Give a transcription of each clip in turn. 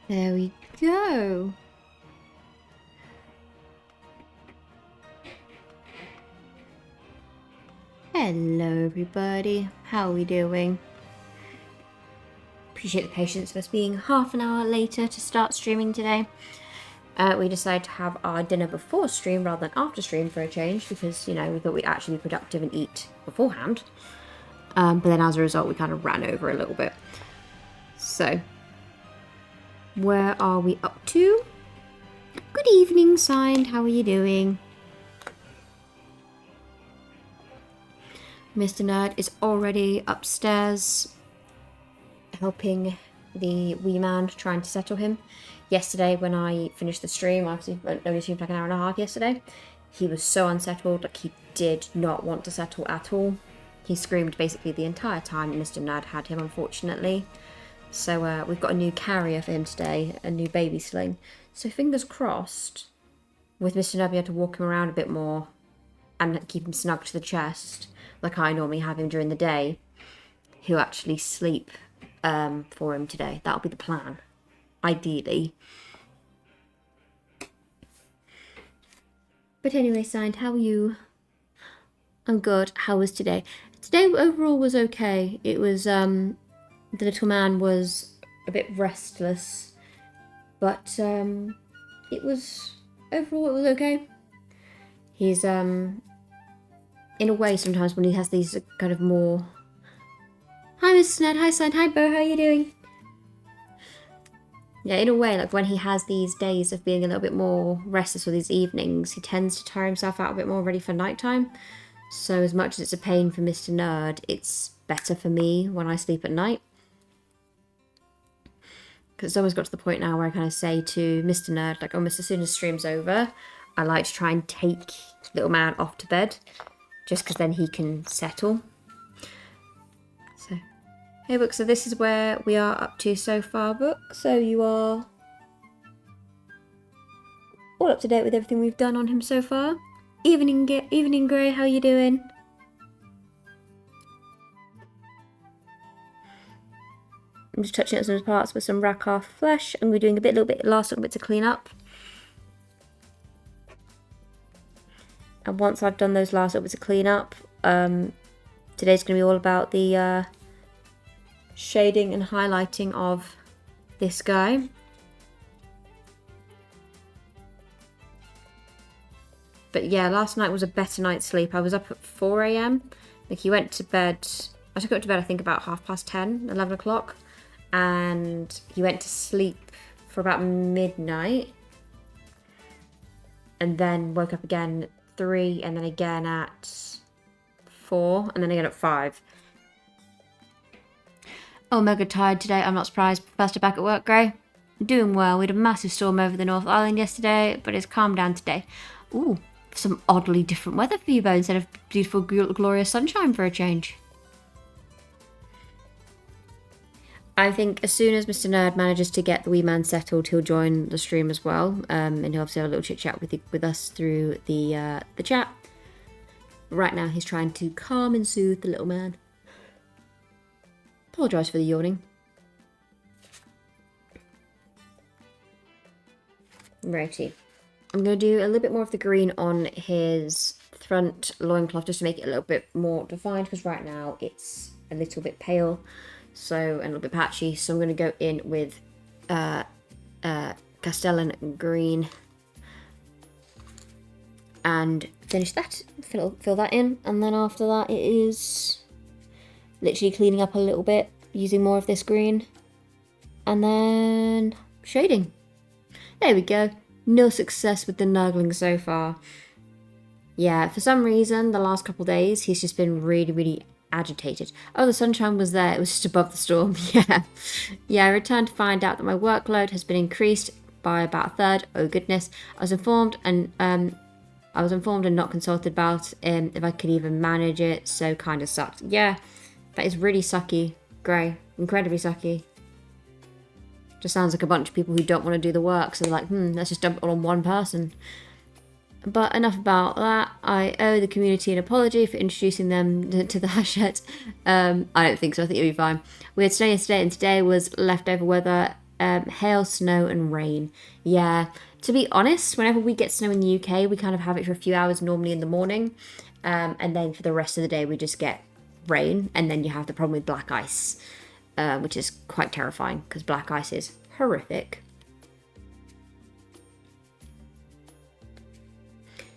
There we go. Hello everybody, how are we doing? Appreciate the patience of us being half an hour later to start streaming today. We decided to have our dinner before stream rather than after stream for a change because, you know, we thought we'd actually be productive and eat beforehand. But then as a result we kind of ran over a little bit. So, where are we up to? Good evening, Signed, how are you doing? Mr. Nerd is already upstairs helping the wee man trying to settle him. Yesterday when I finished the stream, I only streamed like an hour and a half yesterday, he was so unsettled, like he did not want to settle at all. He screamed basically the entire time Mr. Nerd had him, unfortunately. So we've got a new carrier for him today, a new baby sling. So fingers crossed, with Mr. Nerd being able to walk him around a bit more and keep him snug to the chest, like I normally have him during the day, he'll actually sleep for him today. That'll be the plan, ideally. But anyway, Signed, how are you? I'm good. How was today? Today overall was okay. It was, the little man was a bit restless, but it was, overall it was okay. He's, in a way, sometimes when he has these kind of more... Hi, Mr. Ned. Hi, Signed. Hi, Bo. How are you doing? Yeah, in a way, like when he has these days of being a little bit more restless with his evenings, he tends to tire himself out a bit more ready for nighttime. So as much as it's a pain for Mr. Nerd, it's better for me when I sleep at night. Because it's almost got to the point now where I kind of say to Mr. Nerd, like almost as soon as stream's over, I like to try and take little man off to bed, just because then he can settle. So, hey Book, so this is where we are up to so far, Book. So you are all up to date with everything we've done on him so far. Evening Grey, how you doing? I'm just touching up some parts with some Rakar flesh, and we're doing a little bit to clean up. And once I've done those last little bits of clean up, today's going to be all about the shading and highlighting of this guy. But yeah, last night was a better night's sleep. I was up at 4 AM. Like he went to bed, I took him to bed I think about 10:30, 11 o'clock. And he went to sleep for about midnight. And then woke up again at 3 and then again at 4 and then again at 5. Oh, mega tired today. I'm not surprised. First back at work, Gray. Doing well. We had a massive storm over the North Island yesterday, but it's calmed down today. Ooh, some oddly different weather for you, Bo, instead of beautiful, glorious sunshine for a change. I think as soon as Mr. Nerd manages to get the wee man settled, he'll join the stream as well, and he'll obviously have a little chit chat with us through the chat. Right now, he's trying to calm and soothe the little man. Apologise for the yawning. Righty. I'm going to do a little bit more of the green on his front loincloth just to make it a little bit more defined, because right now it's a little bit pale. So, and a little bit patchy, so I'm going to go in with Castellan green and finish that, fill that in, and then after that it is literally cleaning up a little bit using more of this green and then shading. There we go. No success with the Nurgling so far. Yeah, for some reason the last couple days he's just been really agitated. Oh, the sunshine was there. It was just above the storm. Yeah, I returned to find out that my workload has been increased by about a third. Oh goodness. I was informed and not consulted about if I could even manage it, so kind of sucked. Yeah, that is really sucky, Grey. Incredibly sucky. Just sounds like a bunch of people who don't want to do the work, so they're like, let's just dump it all on one person. But enough about that. I owe the community an apology for introducing them to the Hachette. I don't think so. I think it'll be fine. We had snow yesterday, and today was leftover weather. Hail, snow, and rain. Yeah, to be honest, whenever we get snow in the UK, we kind of have it for a few hours normally in the morning. And then for the rest of the day, we just get rain. And then you have the problem with black ice, which is quite terrifying because black ice is horrific.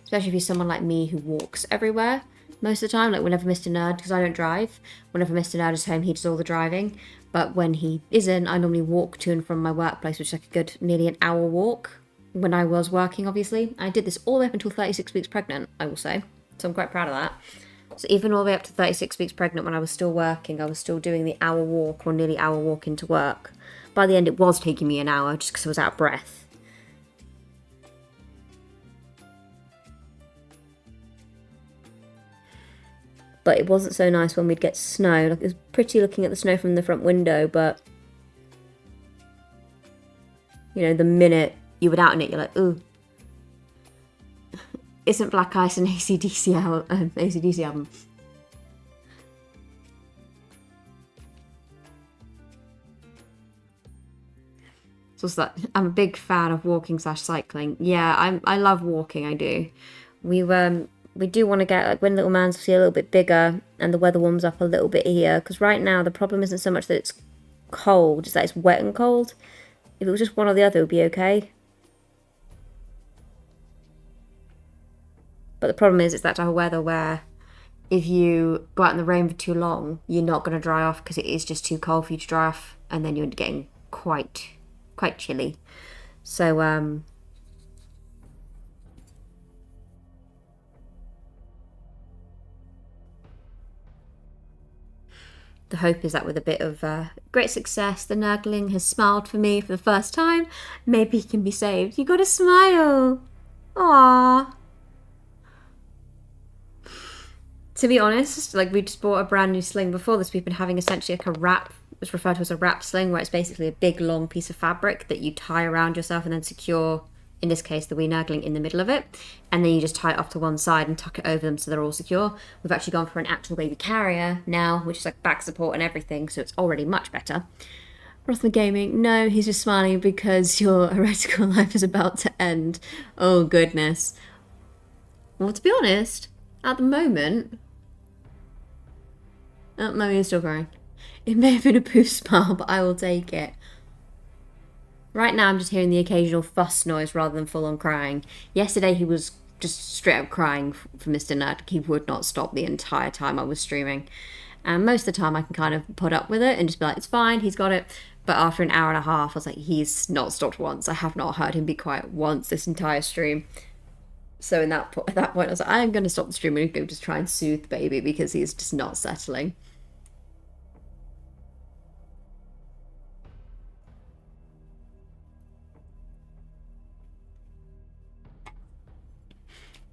Especially if you're someone like me who walks everywhere most of the time. Like whenever Mr. Nerd, because I don't drive, whenever Mr. Nerd is home, he does all the driving. But when he isn't, I normally walk to and from my workplace, which is like a good nearly an hour walk when I was working, obviously. I did this all the way up until 36 weeks pregnant, I will say. So I'm quite proud of that. So even all the way up to 36 weeks pregnant, when I was still working, I was still doing the hour walk or nearly hour walk into work. By the end, it was taking me an hour just because I was out of breath. But it wasn't so nice when we'd get snow. Like, it was pretty looking at the snow from the front window, but you know, the minute you were out in it, you're like, ooh. Isn't Black Ice an AC/DC album? So what's that? I'm a big fan of walking / cycling. Yeah, I love walking, I do. We do want to get, like, when little man's obviously a little bit bigger and the weather warms up a little bit here, because right now the problem isn't so much that it's cold, it's that it's wet and cold. If it was just one or the other, it would be okay. But the problem is it's that type of weather where if you go out in the rain for too long, you're not going to dry off because it is just too cold for you to dry off, and then you're getting quite chilly. So, the hope is that with a bit of great success, the Nurgling has smiled for me for the first time. Maybe he can be saved. You gotta smile. Aww. To be honest, like, we just bought a brand new sling. Before this, we've been having essentially like a wrap. It's referred to as a wrap sling, where it's basically a big long piece of fabric that you tie around yourself and then secure, in this case, the wee Nurgling in the middle of it, and then you just tie it off to one side and tuck it over them so they're all secure. We've actually gone for an actual baby carrier now, which is like back support and everything, so it's already much better. Rothmer Gaming, no, he's just smiling because your heretical life is about to end. Oh goodness. Well, to be honest, at the moment, Mummy is still crying. It may have been a poof smile, but I will take it. Right now I'm just hearing the occasional fuss noise rather than full on crying. Yesterday he was just straight up crying for Mr. Nerd. He would not stop the entire time I was streaming. And most of the time I can kind of put up with it and just be like, it's fine, he's got it. But after an hour and a half, I was like, he's not stopped once. I have not heard him be quiet once this entire stream. So at that point, I was like, I'm going to stop the stream and go just try and soothe the baby because he's just not settling.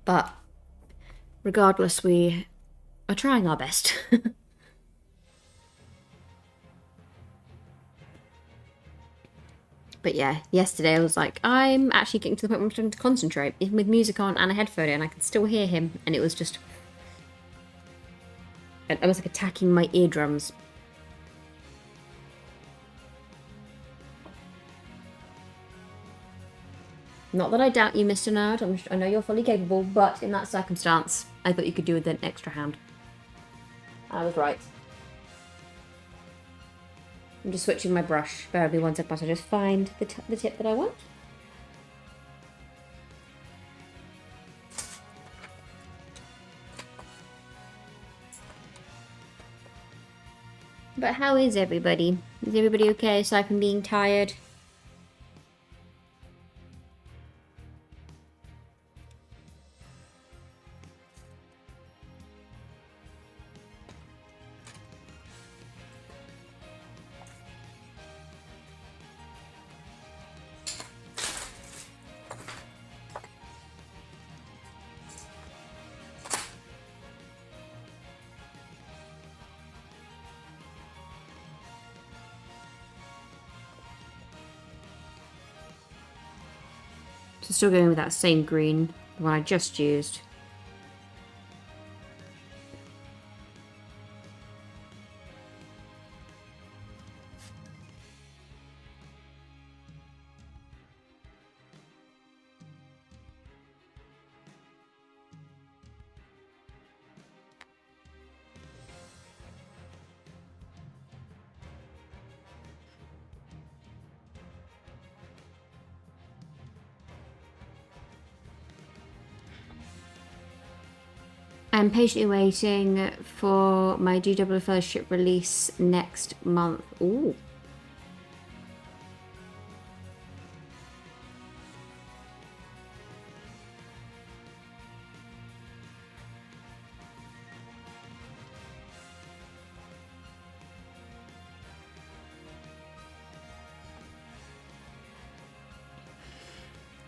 But regardless, we are trying our best. But yeah, yesterday I was like, I'm actually getting to the point where I'm starting to concentrate, even with music on and a headphone in, I can still hear him, and it was just almost like attacking my eardrums. Not that I doubt you, Mr. Nerd. I know you're fully capable, but in that circumstance, I thought you could do with an extra hand. I was right. I'm just switching my brush. Bear with me 1 second, I just find the tip that I want. But how is everybody? Is everybody okay aside from being tired? So still going with that same green, the one I just used. I'm patiently waiting for my GW Fellowship release next month. Ooh.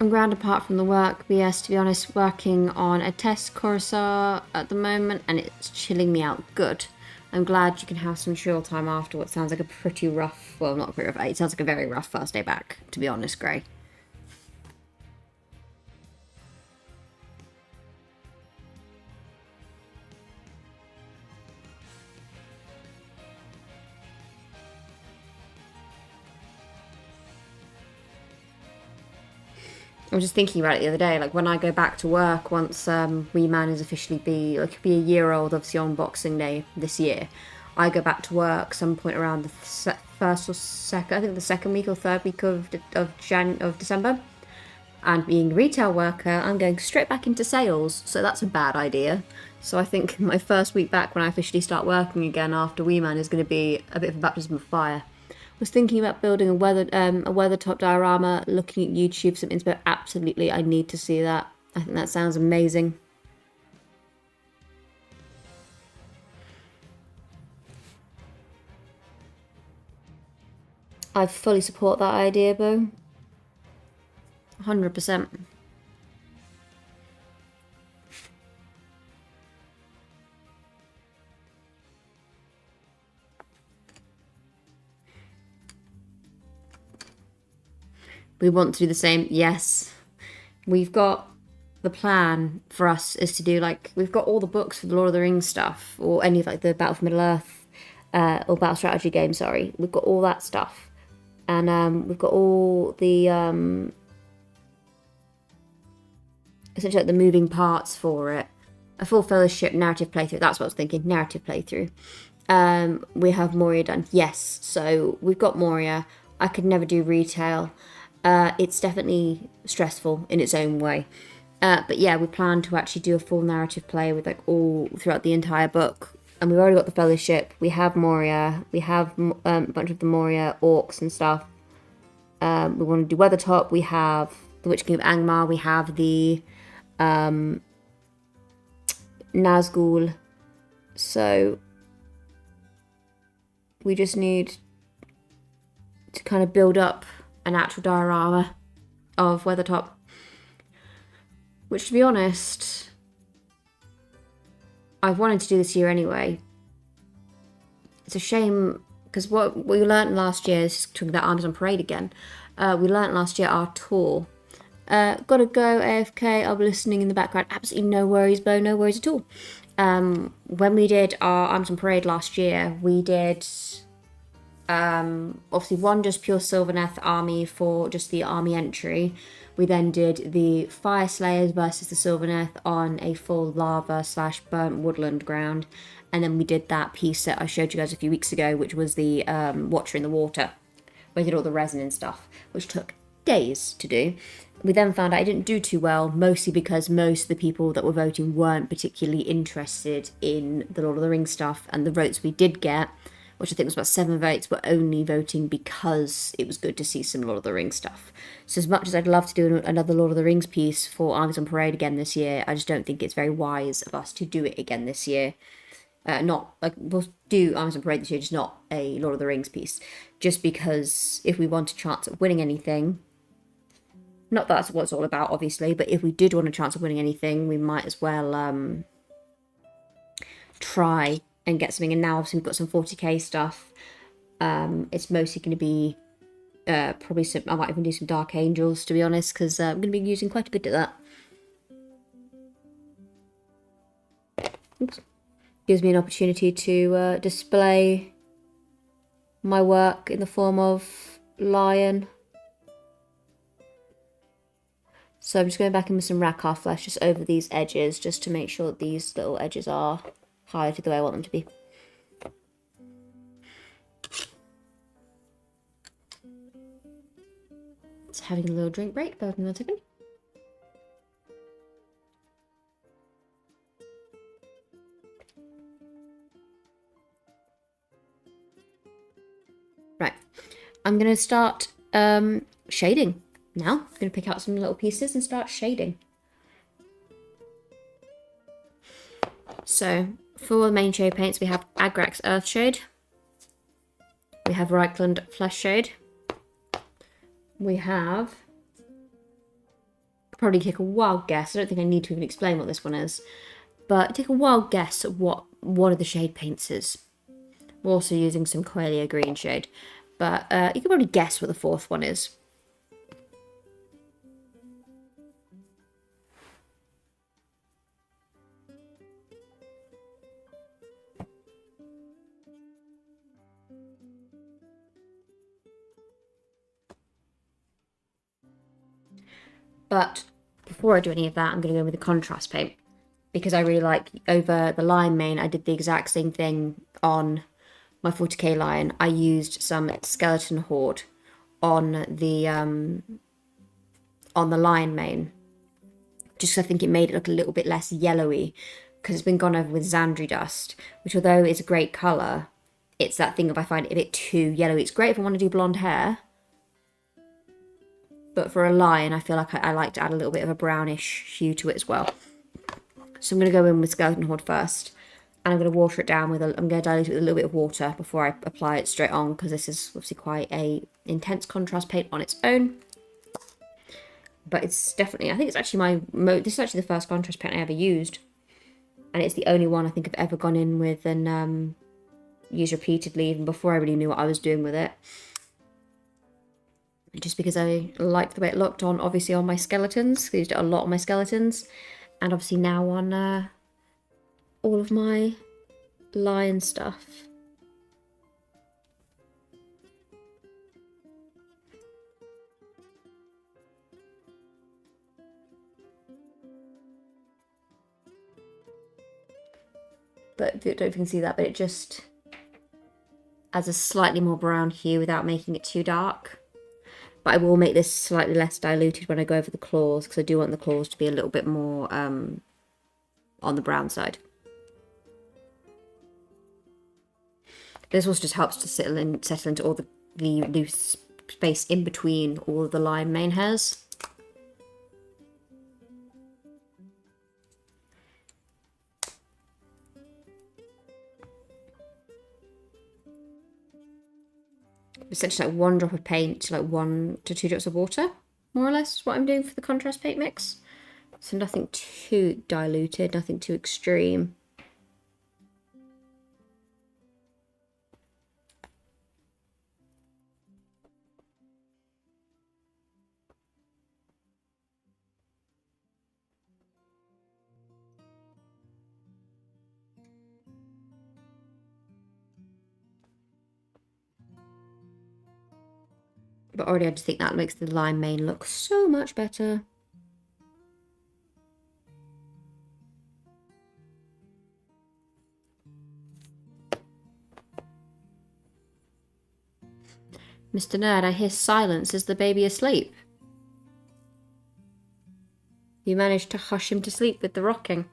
I'm ground apart from the work, but yes, to be honest, working on a test Coruscant at the moment, and it's chilling me out good. I'm glad you can have some chill time after what sounds like a pretty rough, well, not pretty rough, it sounds like a very rough first day back, to be honest, Gray. I was just thinking about it the other day, like when I go back to work once Wee Man is officially be a year old, obviously on Boxing Day this year. I go back to work some point around the first or second, I think the second week or third week of December. And being a retail worker, I'm going straight back into sales, so that's a bad idea. So I think my first week back when I officially start working again after Wee Man is going to be a bit of a baptism of fire. Was thinking about building a weathertop diorama, looking at YouTube, some inspo. Absolutely, I need to see that. I think that sounds amazing. I fully support that idea, Bo. 100%. We want to do the same, yes. We've got the plan for us is to do like, we've got all the books for the Lord of the Rings stuff, or any of like the Battle for Middle Earth, or Battle Strategy game, sorry. We've got all that stuff. And we've got all the, essentially like the moving parts for it. A full Fellowship narrative playthrough, that's what I was thinking, narrative playthrough. We have Moria done, yes. So we've got Moria. I could never do retail. It's definitely stressful in its own way. But yeah, we plan to actually do a full narrative play with like all throughout the entire book. And we've already got the Fellowship. We have Moria. We have a bunch of the Moria orcs and stuff. We want to do Weathertop. We have the Witch King of Angmar. We have the Nazgul. So we just need to kind of build up an actual diorama of Weathertop, which, to be honest, I've wanted to do this year anyway. It's a shame because what we learnt last year is talking about Armies on Parade again. We learnt last year our tour. Gotta go, AFK. I'll be listening in the background. Absolutely no worries, Bo. No worries at all. When we did our Armies on Parade last year, we did obviously one just pure Sylvaneth army for just the army entry. We then did the Fire Slayers versus the Sylvaneth on a full lava / burnt woodland ground. And then we did that piece that I showed you guys a few weeks ago, which was the Watcher in the Water. We did all the resin and stuff, which took days to do. We then found out I didn't do too well, mostly because most of the people that were voting weren't particularly interested in the Lord of the Rings stuff, and the votes we did get, which I think was about 7 votes, were only voting because it was good to see some Lord of the Rings stuff. So as much as I'd love to do another Lord of the Rings piece for Armies on Parade again this year, I just don't think it's very wise of us to do it again this year. Not like we'll do Armies on Parade this year, just not a Lord of the Rings piece. Just because if we want a chance at winning anything, not that that's what it's all about, obviously, but if we did want a chance of winning anything, we might as well try and get something. And now obviously we've got some 40k stuff. It's mostly going to be probably some, I might even do some Dark Angels, to be honest, because I'm going to be using quite a bit of that. Oops. Gives me an opportunity to display my work in the form of lion. So I'm just going back in with some Rakar flesh just over these edges, just to make sure that these little edges are highlighted the way I want them to be. Just having a little drink break, bear with me 1 second. I'm going to start shading now. I'm going to pick out some little pieces and start shading. So, for the main shade paints, we have Agrax Earth Shade. We have Reichland Flesh Shade. We have... probably take a wild guess. I don't think I need to even explain what this one is. But take a wild guess at what one of the shade paints is. We're also using some Coelia Green shade. But you can probably guess what the fourth one is. But before I do any of that, I'm going to go with the contrast paint. Because I really like, over the Lion mane, I did the exact same thing on my 40k Lion. I used some Skeleton Horde on the Lion mane. Just because I think it made it look a little bit less yellowy. Because it's been gone over with Xandri Dust. Which, although it's a great colour, it's that thing of I find it a bit too yellowy. It's great if I want to do blonde hair. But for a Lion, I feel like I like to add a little bit of a brownish hue to it as well. So I'm going to go in with Skeleton Horde first. And I'm going to water it down with I'm going to dilute it with a little bit of water before I apply it straight on. Because this is obviously quite a intense contrast paint on its own. But it's definitely, I think it's actually this is actually the first contrast paint I ever used. And it's the only one I think I've ever gone in with and used repeatedly, even before I really knew what I was doing with it. Just because I liked the way it looked on, obviously on my skeletons. I used it a lot on my skeletons. And obviously now on all of my Lion stuff. But I don't know if you can see that, but it just adds a slightly more brown hue without making it too dark. But I will make this slightly less diluted when I go over the claws, because I do want the claws to be a little bit more on the brown side. This also just helps to settle into all the loose space in between all of the Lion mane hairs. Essentially like 1 drop of paint to like 1 to 2 drops of water, more or less, is what I'm doing for the contrast paint mix. So nothing too diluted, nothing too extreme. But already I just think that makes the Lion mane look so much better. Mr. Nerd, I hear silence. Is the baby asleep? You managed to hush him to sleep with the rocking.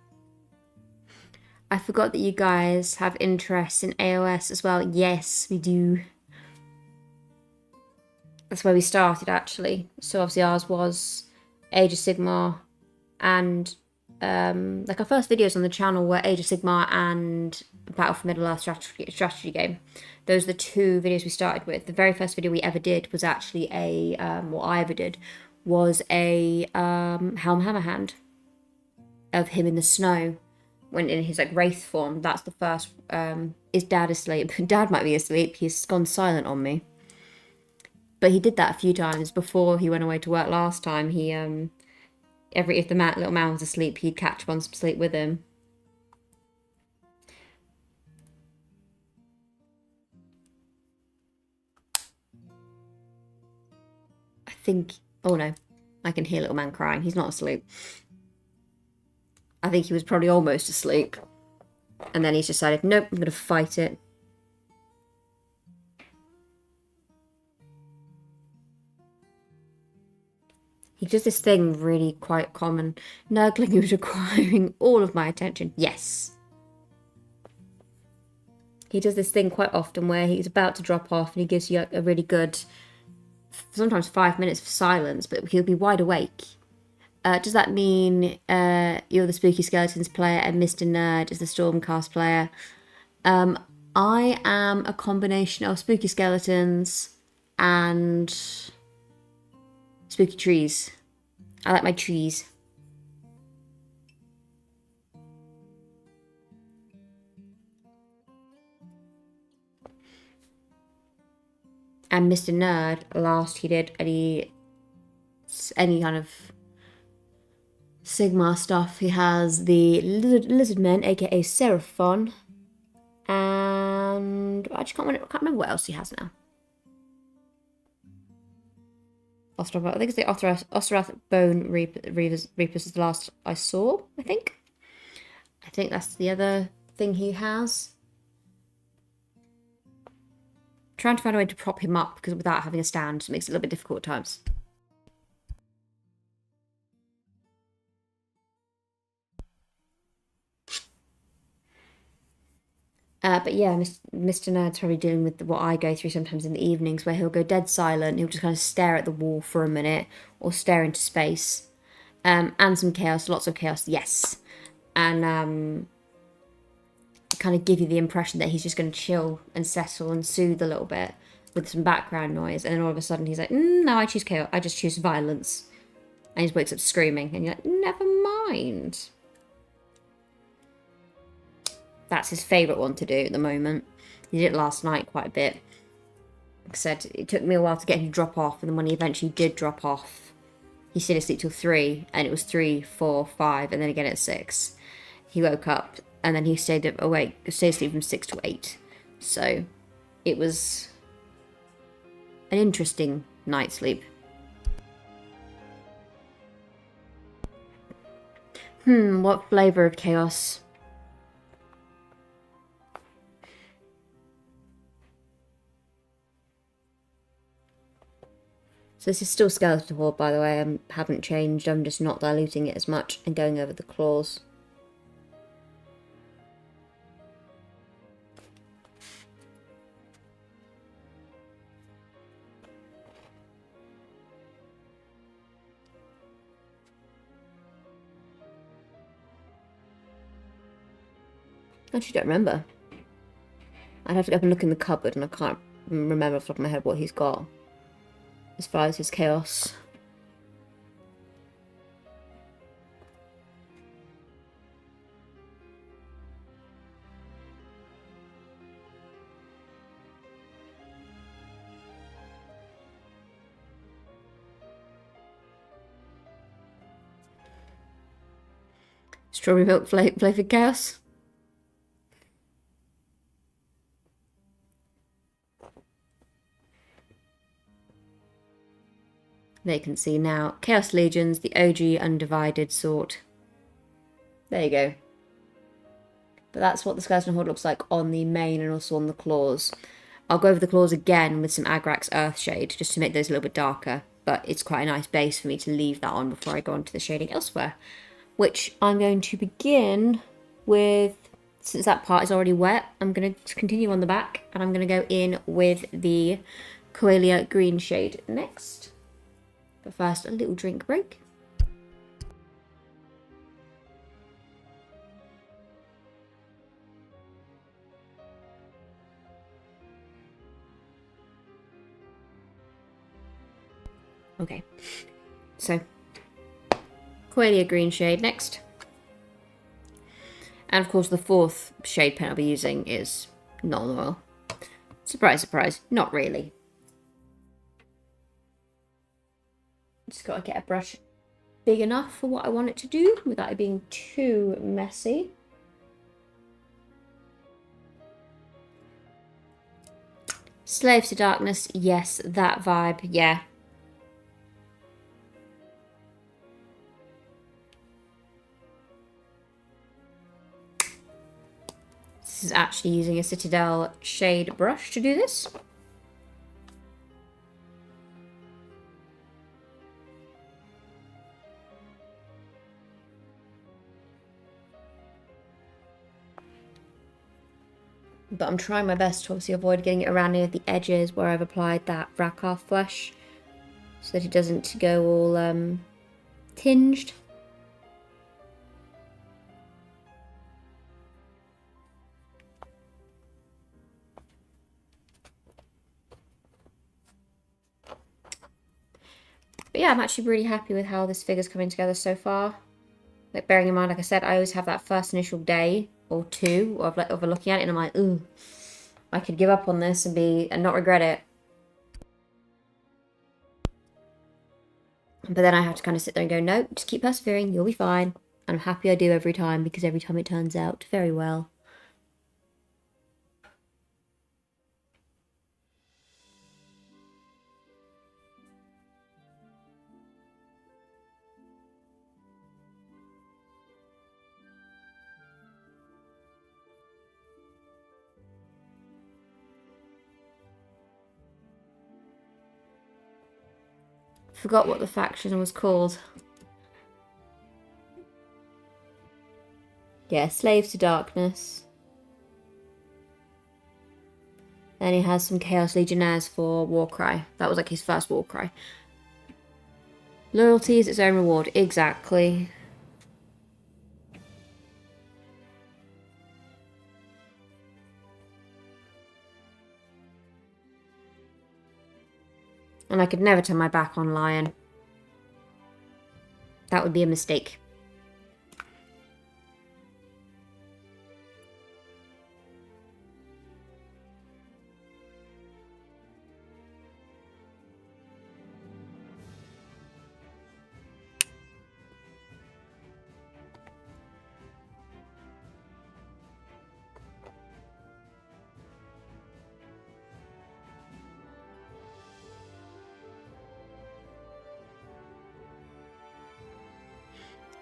I forgot that you guys have interests in AOS as well. Yes, we do. That's where we started, actually. So obviously ours was Age of Sigmar, and like our first videos on the channel were Age of Sigmar and Battle for Middle-earth strategy game. Those are the 2 videos we started with. The very first video we ever did was actually what I ever did, was a Helm Hammerhand of him in the snow, when in his like wraith form. That's the first. Is Dad asleep? Dad might be asleep. He's gone silent on me. But he did that a few times before he went away to work last time. He if the little man was asleep, he'd catch one sleep with him. I think. Oh no, I can hear little man crying. He's not asleep. I think he was probably almost asleep, and then he's decided, nope, I'm going to fight it. He does this thing really quite common. Nurgling is requiring all of my attention. Yes. He does this thing quite often where he's about to drop off and he gives you a really good sometimes 5 minutes of silence, but he'll be wide awake. Does that mean you're the Spooky Skeletons player and Mr. Nerd is the Stormcast player? I am a combination of Spooky Skeletons and Spooky Trees. I like my trees. And Mr. Nerd, last he did any kind of Sigmar stuff. He has the Lizard Men, aka Seraphon, and I can't remember what else he has now. I think it's the Osteroth Bone Reapers is the last I saw, I think. I think that's the other thing he has. Trying to find a way to prop him up because without having a stand makes it a little bit difficult at times. But yeah, Mr. Nerd's probably dealing with what I go through sometimes in the evenings, where he'll go dead silent, he'll just kind of stare at the wall for a minute, or stare into space. And some chaos, lots of chaos, yes. And kind of give you the impression that he's just going to chill and settle and soothe a little bit with some background noise. And then all of a sudden he's like, no, I choose chaos, I just choose violence. And he wakes up screaming, and you're like, never mind. That's his favourite one to do at the moment. He did it last night quite a bit. Like I said, it took me a while to get him to drop off, and then when he eventually did drop off, he stayed asleep till 3, and it was 3, 4, 5, and then again at 6. He woke up, and then he stayed asleep from 6 to 8. So, it was an interesting night's sleep. What flavour of chaos? So this is still Skeleton Horde, by the way. I haven't changed. I'm just not diluting it as much and going over the claws. I actually don't remember. I'd have to go up and look in the cupboard, and I can't remember off the top of my head what he's got as far as his chaos. Strawberry milk flavoured chaos. They can see now. Chaos Legions, the OG undivided sort. There you go. But that's what the Skeleton Horde looks like on the main and also on the claws. I'll go over the claws again with some Agrax Earthshade just to make those a little bit darker. But it's quite a nice base for me to leave that on before I go on to the shading elsewhere. Which I'm going to begin with, since that part is already wet, I'm going to continue on the back. And I'm going to go in with the Coelia green shade next. But first, a little drink break. Okay, so Coelia green shade next. And of course the fourth shade pen I'll be using is Nuln Oil. Surprise, surprise, not really. Just got to get a brush big enough for what I want it to do without it being too messy. Slaves to Darkness, yes, that vibe, yeah. This is actually using a Citadel shade brush to do this. But I'm trying my best to obviously avoid getting it around near the edges where I've applied that Rakar flesh so that it doesn't go all tinged. But yeah, I'm actually really happy with how this figure's coming together so far. Like, bearing in mind, like I said, I always have that first initial day or two of looking at it, and I'm like, ooh, I could give up on this and not regret it. But then I have to kind of sit there and go, no, just keep persevering, you'll be fine. And I'm happy I do every time, because every time it turns out very well. Forgot what the faction was called. Yeah, Slaves to Darkness. Then he has some Chaos Legionnaires for Warcry. That was like his first Warcry. Loyalty is its own reward. Exactly. And I could never turn my back on Lion. That would be a mistake.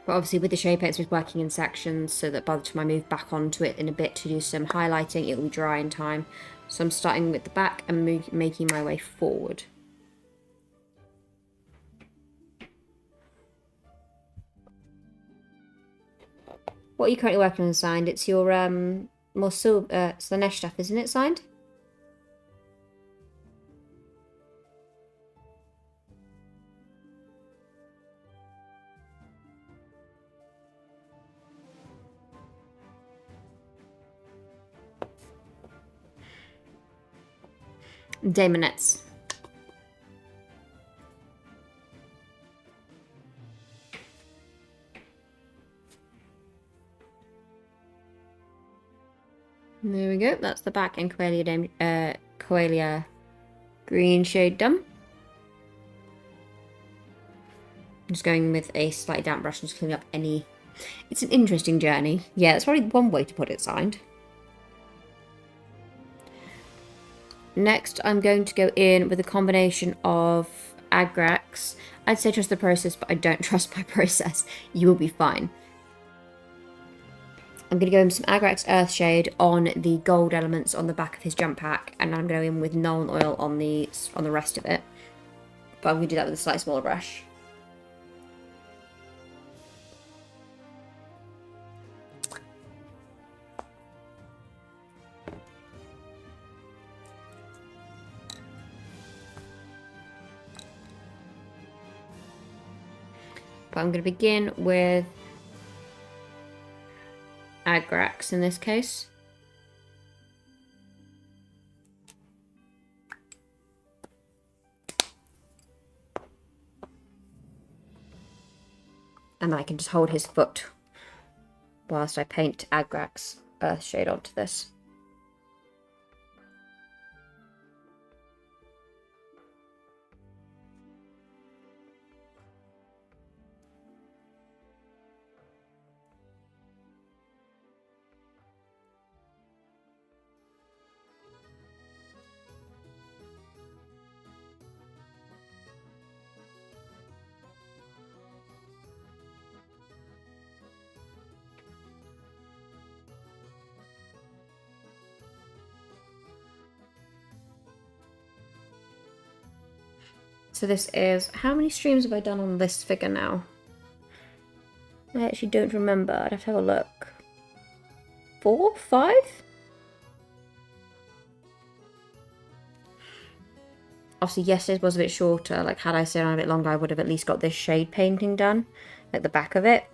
But obviously with the shape it's working in sections so that by the time I move back onto it in a bit to do some highlighting, it will dry in time. So I'm starting with the back and making my way forward. What are you currently working on signed? It's your more silver, it's the Nesh stuff, isn't it, signed? Daemonettes. There we go, that's the back and Coelia green shade done. I'm just going with a slightly damp brush and just cleaning up any... It's an interesting journey. Yeah, that's probably one way to put it, signed. Next, I'm going to go in with a combination of Agrax. I'd say trust the process, but I don't trust my process. You will be fine. I'm going to go in with some Agrax Earthshade on the gold elements on the back of his jump pack, and I'm going in with Nuln Oil on the rest of it. But I'm going to do that with a slightly smaller brush. But I'm going to begin with Agrax in this case. And then I can just hold his foot whilst I paint Agrax Earthshade onto this. So this is, how many streams have I done on this figure now? I actually don't remember. I'd have to have a look. 4? 5? obviously yesterday's was a bit shorter. Like, had I stayed on a bit longer, I would have at least got this shade painting done, like the back of it.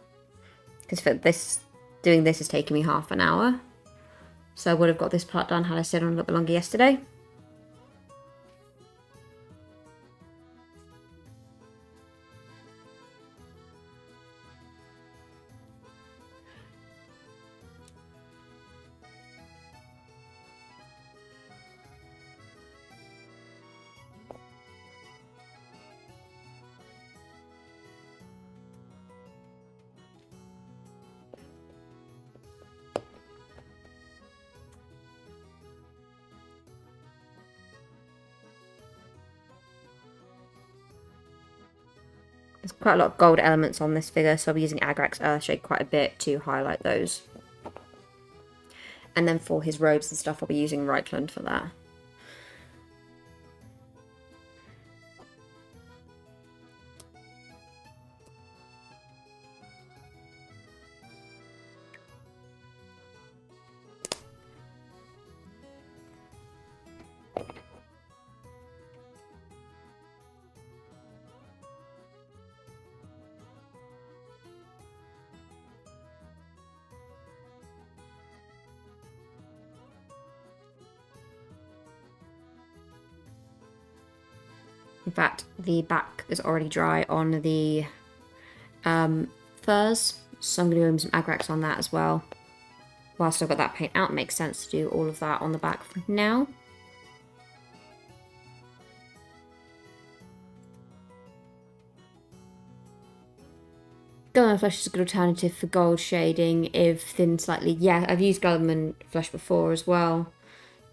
Because for this, doing this is taking me half an hour. So I would have got this part done had I stayed on a little bit longer yesterday. There's quite a lot of gold elements on this figure, so I'll be using Agrax Earthshade quite a bit to highlight those. And then for his robes and stuff, I'll be using Reichland for that. In fact, the back is already dry on the furs, so I'm going to do some Agrax on that as well. Whilst I've got that paint out, it makes sense to do all of that on the back now. Government Flesh is a good alternative for gold shading if thin slightly. Yeah, I've used Government Flesh before as well.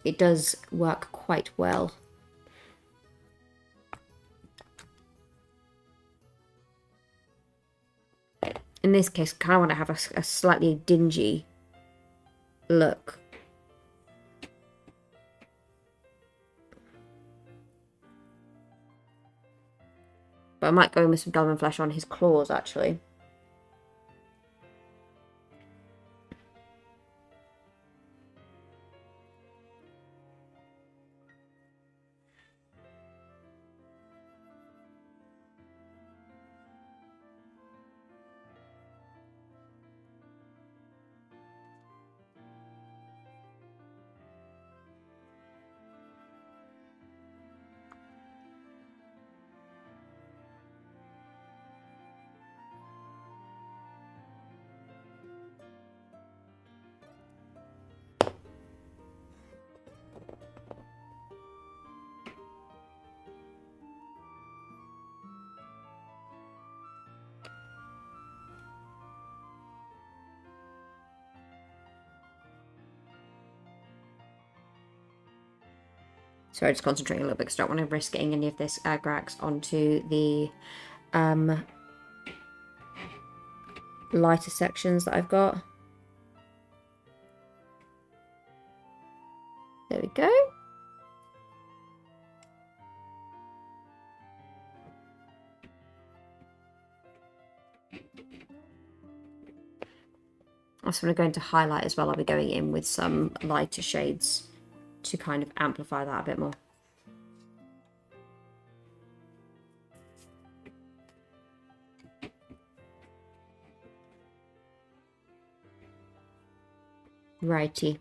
It does work quite well. In this case, I kind of want to have a slightly dingy look. But I might go in with some Government Flesh on his claws, actually. Sorry, just concentrating a little bit because I don't want to risk getting any of this Agrax onto the lighter sections that I've got. There we go. Also, when I go into highlight as well, I'll be going in with some lighter shades to kind of amplify that a bit more. Righty.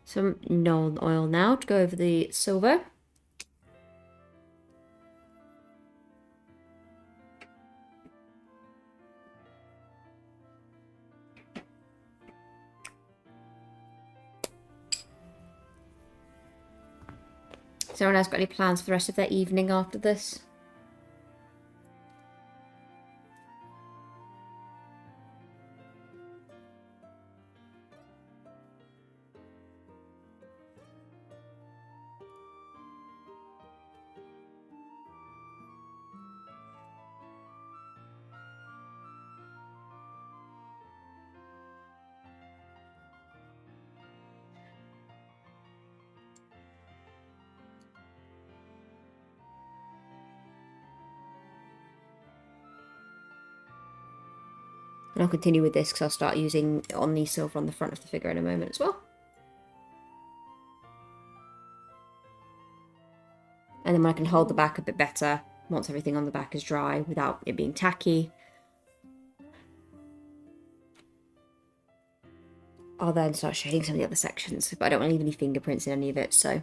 Some Nuln Oil now to go over the silver. Has anyone else got any plans for the rest of their evening after this? And I'll continue with this because I'll start using on the silver on the front of the figure in a moment as well. And then when I can hold the back a bit better, once everything on the back is dry without it being tacky, I'll then start shading some of the other sections. But I don't want to leave any fingerprints in any of it, so.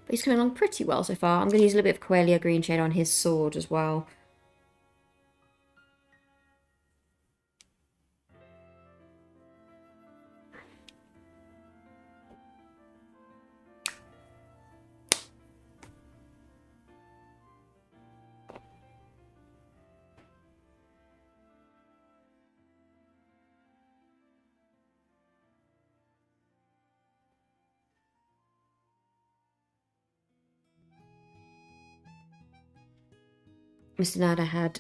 But he's coming along pretty well so far. I'm going to use a little bit of Coelia green shade on his sword as well. Mr. Nada had,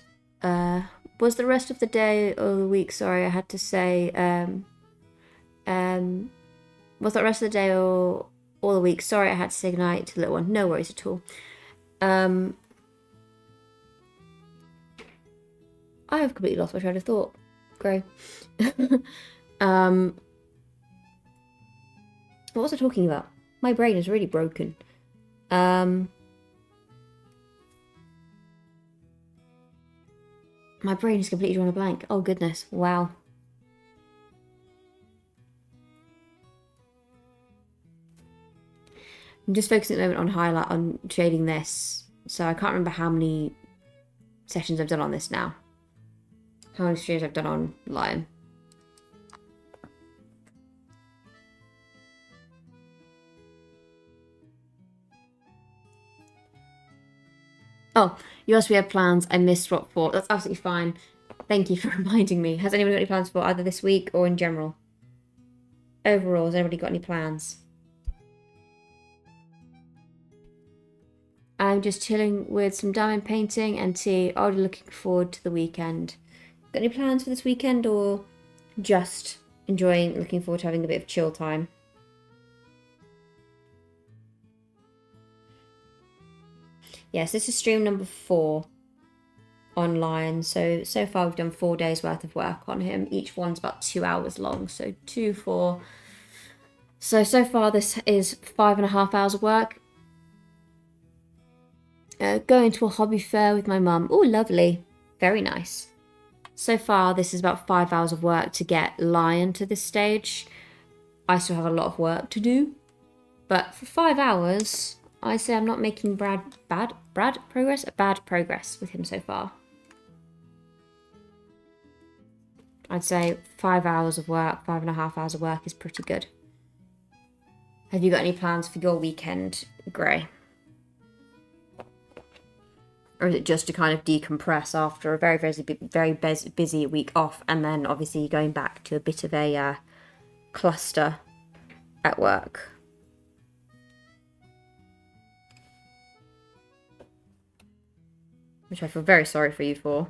was the rest of the day or the week, sorry, I had to say, was that rest of the day or the week? Sorry, I had to say goodnight to the little one. No worries at all. I have completely lost my train of thought. Great. What was I talking about? My brain is really broken. My brain is completely drawn a blank. Oh goodness, wow. I'm just focusing at the moment on shading this. So I can't remember how many sessions I've done on this now. How many streams I've done on Lion. Oh, you asked if we had plans. I missed what for. That's absolutely fine. Thank you for reminding me. Has anyone got any plans for either this week or in general? Overall, has anybody got any plans? I'm just chilling with some diamond painting and tea. Already looking forward to the weekend. Got any plans for this weekend or just looking forward to having a bit of chill time? Yes, this is stream number 4 online. So far we've done 4 days worth of work on him. Each one's about 2 hours long. So 2, 4. So far this is 5.5 hours of work. Going to a hobby fair with my mum. Oh, lovely. Very nice. So far this is about 5 hours of work to get Lion to this stage. I still have a lot of work to do. But for 5 hours, I say I'm not making bad progress with him so far. I'd say 5 hours of work, 5.5 hours of work is pretty good. Have you got any plans for your weekend, Gray? Or is it just to kind of decompress after a very busy week off, and then obviously going back to a bit of a cluster at work? Which I feel very sorry for you for.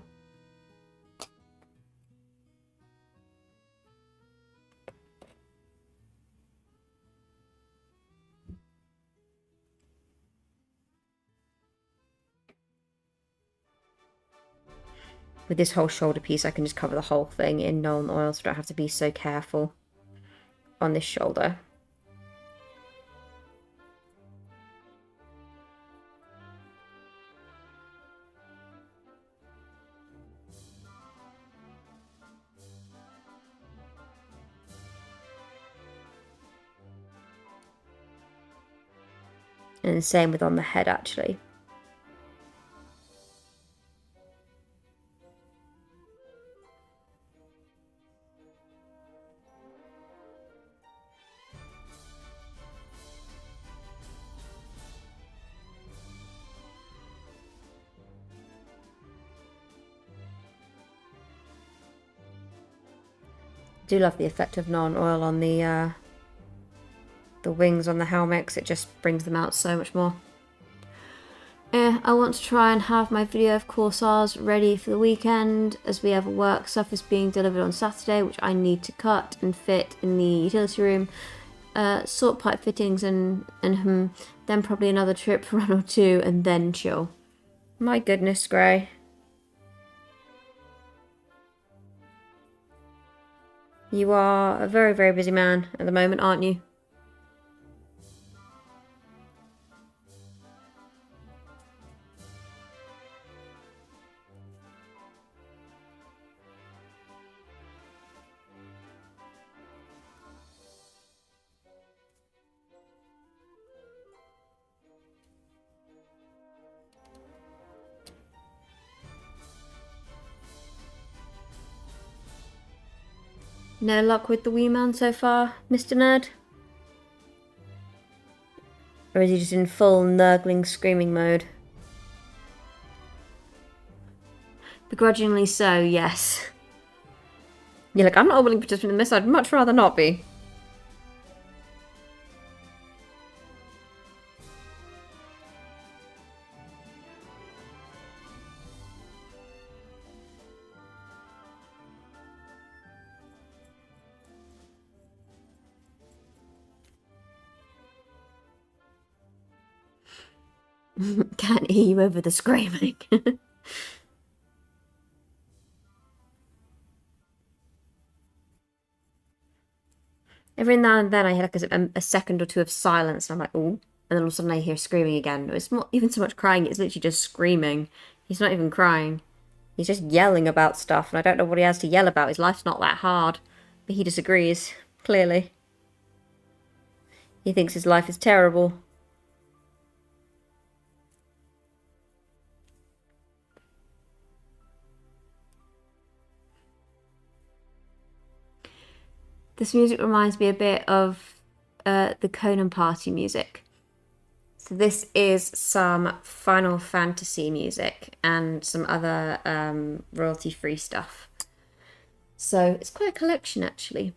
With this whole shoulder piece, I can just cover the whole thing in Nuln Oil, so I don't have to be so careful on this shoulder. And the same with on the head, actually. I do love the effect of non-oil on the wings on the helmet, because it just brings them out so much more. I want to try and have my video of Corsairs ready for the weekend, as we have a work surface being delivered on Saturday, which I need to cut and fit in the utility room, sort pipe fittings and then probably another trip run or 2, and then chill. My goodness, Gray. You are a very, very busy man at the moment, aren't you? No luck with the wee man so far, Mr. Nerd? Or is he just in full nurgling, screaming mode? Begrudgingly so, yes. You're like, I'm not a willing participant in this, I'd much rather not be. Can't hear you over the screaming. Every now and then I hear like a second or two of silence, and I'm like, oh. And then all of a sudden I hear screaming again. It's not even so much crying, it's literally just screaming. He's not even crying. He's just yelling about stuff, and I don't know what he has to yell about. His life's not that hard. But he disagrees, clearly. He thinks his life is terrible. This music reminds me a bit of the Conan Party music. So this is some Final Fantasy music and some other royalty-free stuff. So it's quite a collection, actually.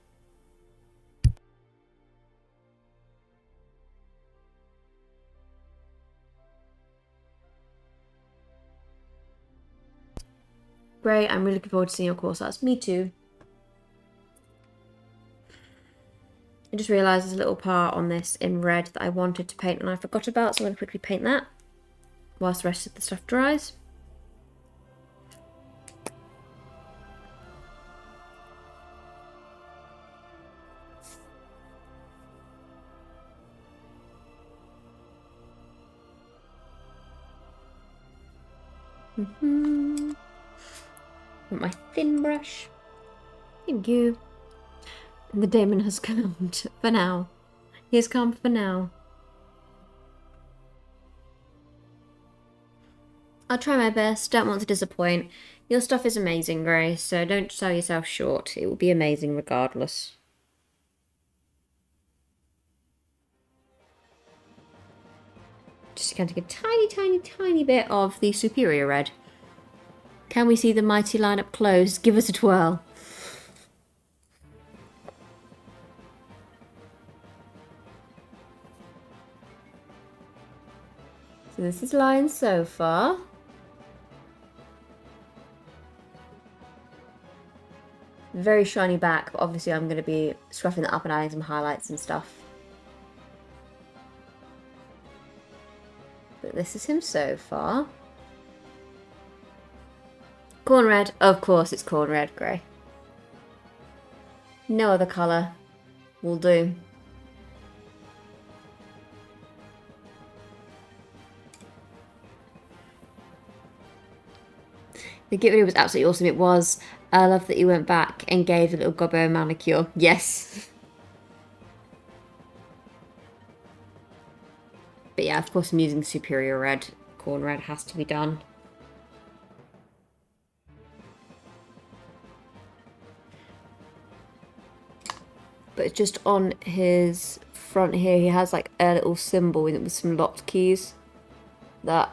Great, I'm really looking forward to seeing your course arts. Me too. I just realised there's a little part on this in red that I wanted to paint and I forgot about, so I'm going to quickly paint that whilst the rest of the stuff dries. With my thin brush. Thank you. And the demon has come for now. He has come for now. I'll try my best, don't want to disappoint. Your stuff is amazing, Grace, so don't sell yourself short. It will be amazing regardless. Just going to take a tiny, tiny, tiny bit of the superior red. Can we see the mighty line up close? Give us a twirl. So this is line so far. Very shiny back, but obviously I'm going to be scruffing that up and adding some highlights and stuff. But this is him so far. Corn red, of course it's corn red grey. No other colour will do. The Git video was absolutely awesome. It was. I love that you went back and gave a little gobbo a manicure. Yes. But yeah, of course I'm using superior red. Corn red has to be done. But just on his front here, he has like a little symbol with some locked keys that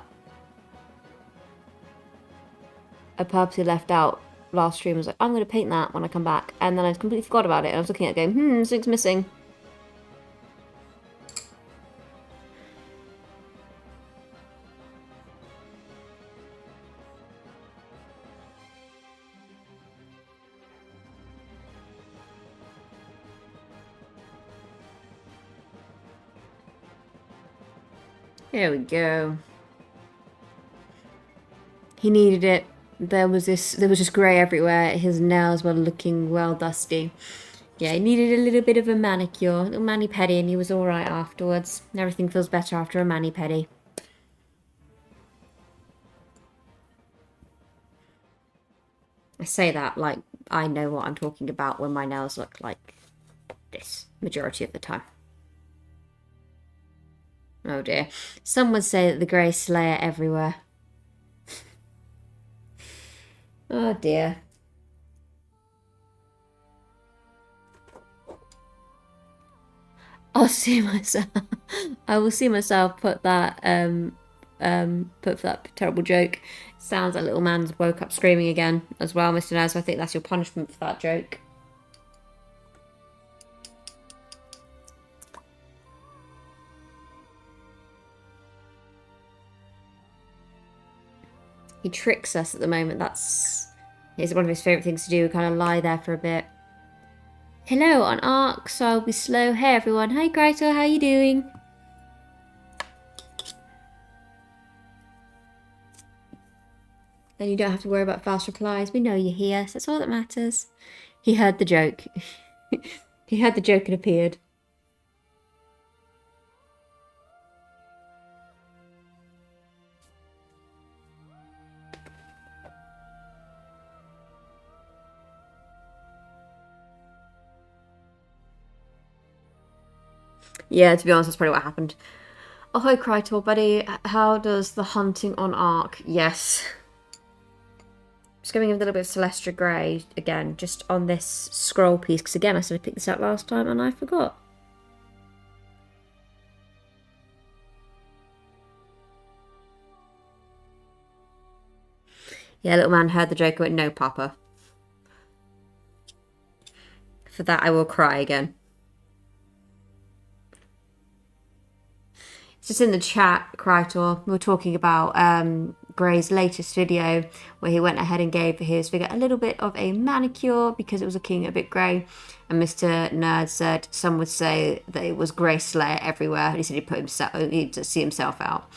I purposely left out last stream. I was like, I'm going to paint that when I come back. And then I completely forgot about it. And I was looking at it going, something's missing. There we go. He needed it. There was just grey everywhere. His nails were looking well dusty. Yeah, he needed a little bit of a manicure, a little mani-pedi, and he was alright afterwards. Everything feels better after a mani-pedi. I say that like I know what I'm talking about when my nails look like this majority of the time. Oh dear. Some would say that the Grey Slayer everywhere. Oh dear. I'll see myself. I will see myself put that put that terrible joke. Sounds like little man's woke up screaming again as well, Mr. Naz. So I think that's your punishment for that joke. He tricks us at the moment. It's one of his favourite things to do, kind of lie there for a bit. Hello on Ark, so I'll be slow. Hey everyone. Hi Krytor, how you doing? Then you don't have to worry about fast replies. We know you're here, so that's all that matters. He heard the joke. He heard the joke and appeared. Yeah, to be honest, that's probably what happened. Oh, hi, Krytor, buddy. How does the hunting on Ark? Yes. Just going with a little bit of Celestia Grey again, just on this scroll piece, because again, I said I picked this up last time and I forgot. Yeah, little man heard the joke and went, no, Papa. For that, I will cry again. Just in the chat, Krytor, we were talking about Grey's latest video where he went ahead and gave his figure a little bit of a manicure because it was looking a bit grey. And Mr. Nerd said some would say that it was Grey Slayer everywhere. He said he'd see himself out.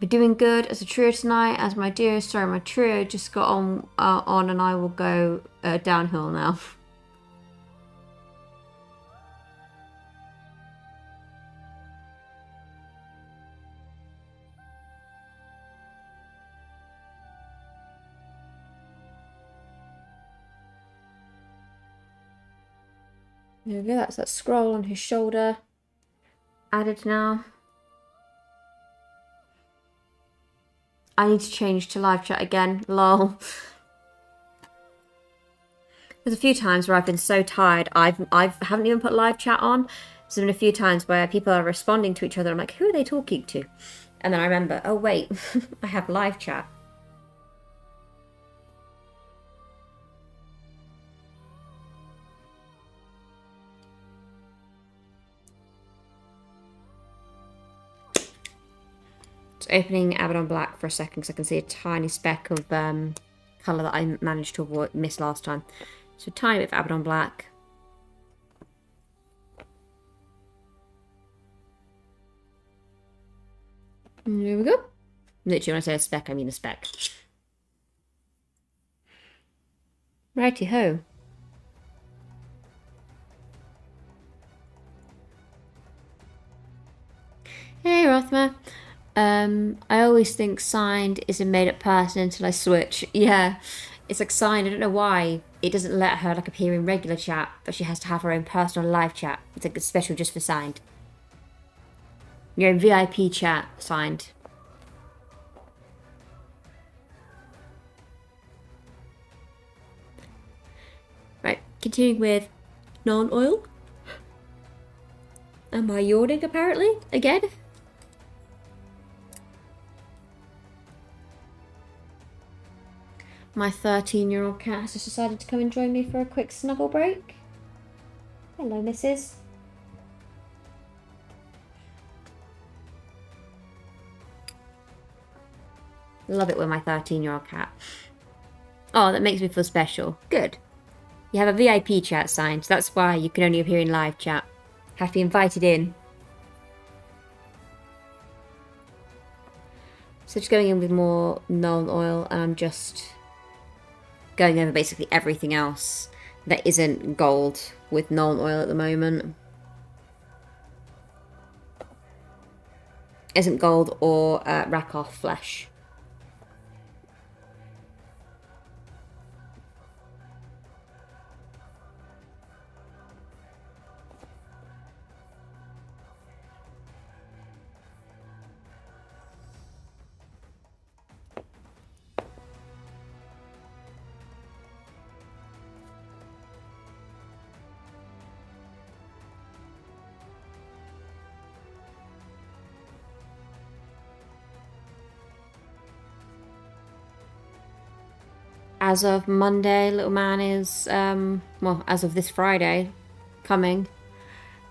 We're doing good as a trio tonight, as my dearest. Sorry, my trio just got on and I will go downhill now. There we go, that's that scroll on his shoulder. Added now. I need to change to live chat again, lol. There's a few times where I've been so tired, I haven't even put live chat on. There's been a few times where people are responding to each other, I'm like, who are they talking to? And then I remember, oh wait, I have live chat. Opening Abaddon Black for a second because I can see a tiny speck of colour that I managed to miss last time. So a tiny bit of Abaddon Black. And there we go. Literally when I say a speck, I mean a speck. Righty-ho. Hey Rothmer. I always think signed is a made-up person until I switch. Yeah, it's like signed. I don't know why it doesn't let her like appear in regular chat, but she has to have her own personal live chat. It's like it's special just for signed. Your own VIP chat signed. Right, continuing with non-oil. Am I yawning apparently again? My 13-year-old cat has just decided to come and join me for a quick snuggle break. Hello, missus. Love it with my 13-year-old cat. Oh, that makes me feel special. Good. You have a VIP chat signed, so that's why you can only appear in live chat. Have to be invited in. So just going in with more non-oil, and I'm just going over basically everything else that isn't gold with Nuln Oil at the moment. Isn't gold or Rakoth flesh. As of Monday, little man is, well, as of this Friday coming,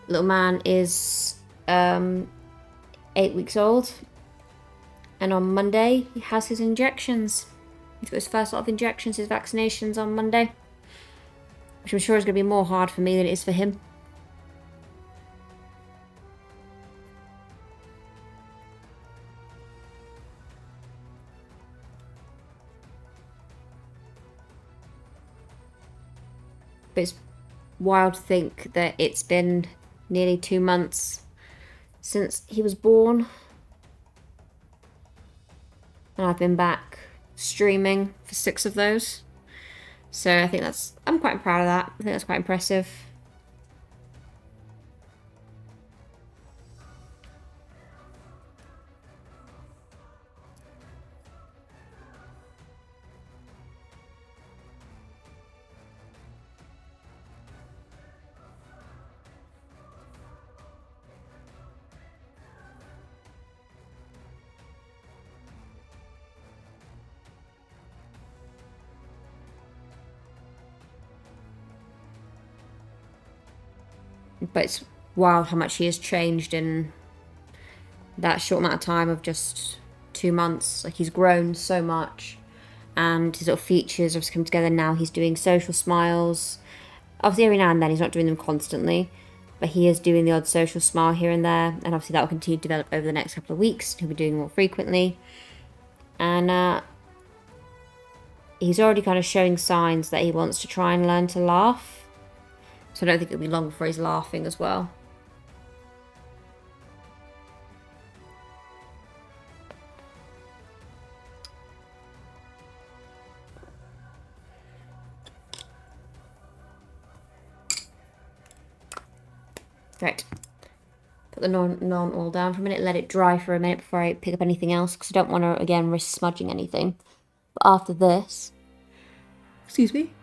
little man is 8 weeks old. And on Monday, he has his injections. He's got his first lot of injections, his vaccinations on Monday. Which I'm sure is going to be more hard for me than it is for him. But it's wild to think that it's been nearly 2 months since he was born. And I've been back streaming for 6 of those. So I think I'm quite proud of that. I think that's quite impressive. But it's wild how much he has changed in that short amount of time of just 2 months. Like, he's grown so much, and his little features have come together now. He's doing social smiles. Obviously, every now and then he's not doing them constantly, but he is doing the odd social smile here and there, and obviously that will continue to develop over the next couple of weeks. He'll be doing more frequently, and he's already kind of showing signs that he wants to try and learn to laugh. So I don't think it'll be long before he's laughing as well. Right. Put the non-oil down for a minute, let it dry for a minute before I pick up anything else, because I don't want to, again, risk smudging anything. But after this... Excuse me?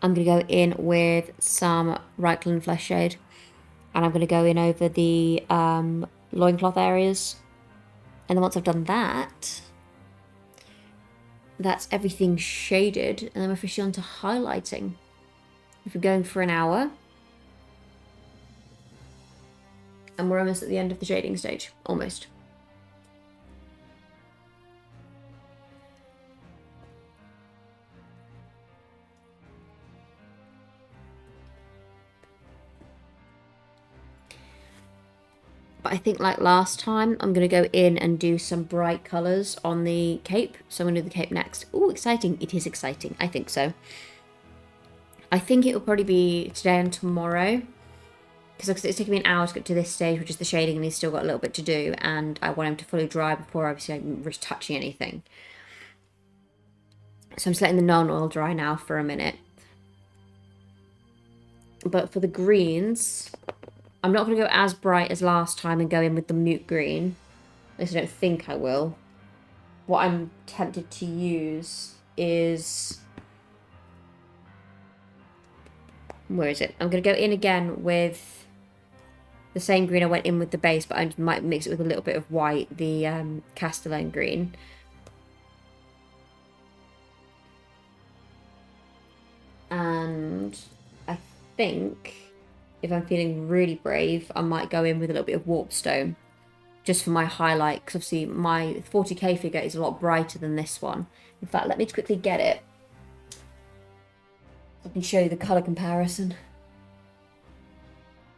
I'm going to go in with some Reikland Flesh Shade. And I'm going to go in over the loincloth areas. And then once I've done that, that's everything shaded. And then we're officially on to highlighting. If we're going for an hour. And we're almost at the end of the shading stage. Almost. But I think like last time, I'm going to go in and do some bright colours on the cape. So I'm going to do the cape next. Ooh, exciting. It is exciting. I think so. I think it will probably be today and tomorrow. Because it's taking me an hour to get to this stage, which is the shading, and he's still got a little bit to do. And I want him to fully dry before obviously I risk touching anything. So I'm just letting the non-oil dry now for a minute. But for the greens... I'm not going to go as bright as last time and go in with the mute green. At least I don't think I will. What I'm tempted to use is... Where is it? I'm going to go in again with the same green I went in with the base, but I might mix it with a little bit of white, the Castellane green. And I think... if I'm feeling really brave, I might go in with a little bit of Warpstone. Just for my highlight, because obviously my 40k figure is a lot brighter than this one. In fact, let me quickly get it. I can show you the colour comparison.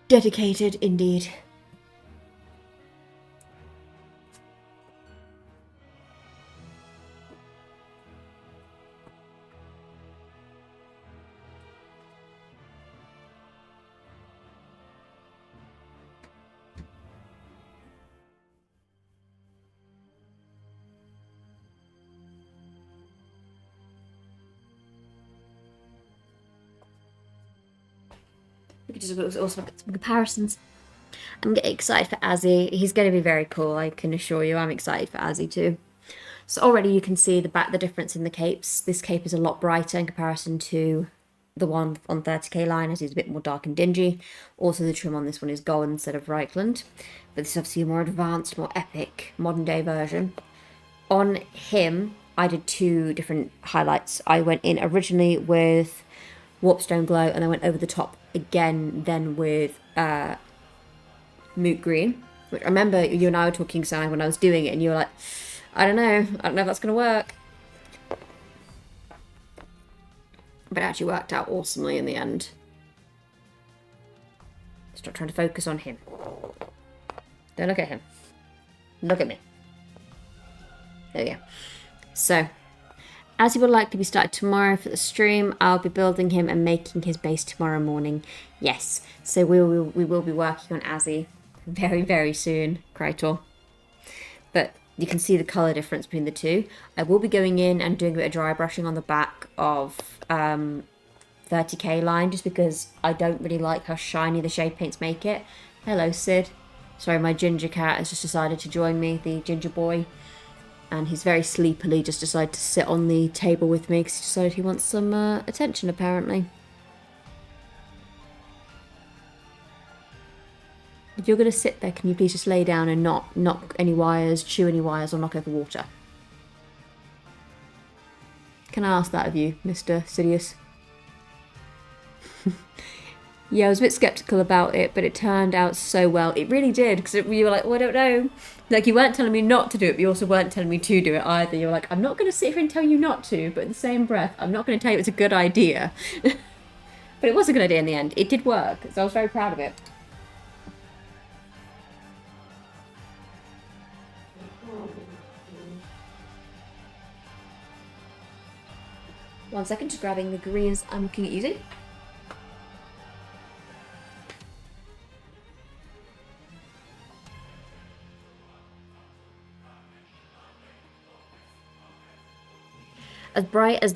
Dedicated, indeed. We could just also look at some comparisons. I'm getting excited for Azzy. He's going to be very cool, I can assure you. I'm excited for Azzy too. So already you can see the difference in the capes. This cape is a lot brighter in comparison to the one on 30k line, as it's a bit more dark and dingy. Also the trim on this one is gold instead of Reichland. But this is obviously a more advanced, more epic, modern day version. On him, I did 2 different highlights. I went in originally with Warpstone Glow, and I went over the top again then with Moot Green. Which I remember you and I were talking, Si, when I was doing it, and you were like, I don't know if that's going to work. But it actually worked out awesomely in the end. Stop trying to focus on him. Don't look at him. Look at me. There we go. So, as he would likely be started tomorrow for the stream, I'll be building him and making his base tomorrow morning. Yes. So we will be working on Azzy very, very soon, Krytor. But you can see the colour difference between the two. I will be going in and doing a bit of dry brushing on the back of 30k line, just because I don't really like how shiny the shade paints make it. Hello, Sid. Sorry, my ginger cat has just decided to join me, the ginger boy. And he's very sleepily just decided to sit on the table with me because he decided he wants some attention, apparently. If you're going to sit there, can you please just lay down and not knock any wires, chew any wires, or knock over water? Can I ask that of you, Mr. Sidious? Yeah, I was a bit sceptical about it, but it turned out so well. It really did, because you were like, well, I don't know. Like, you weren't telling me not to do it, but you also weren't telling me to do it either. You were like, I'm not going to sit here and tell you not to, but in the same breath, I'm not going to tell you it's a good idea. But it was a good idea in the end. It did work, so I was very proud of it. One second, just grabbing the greens I'm looking at using. As bright as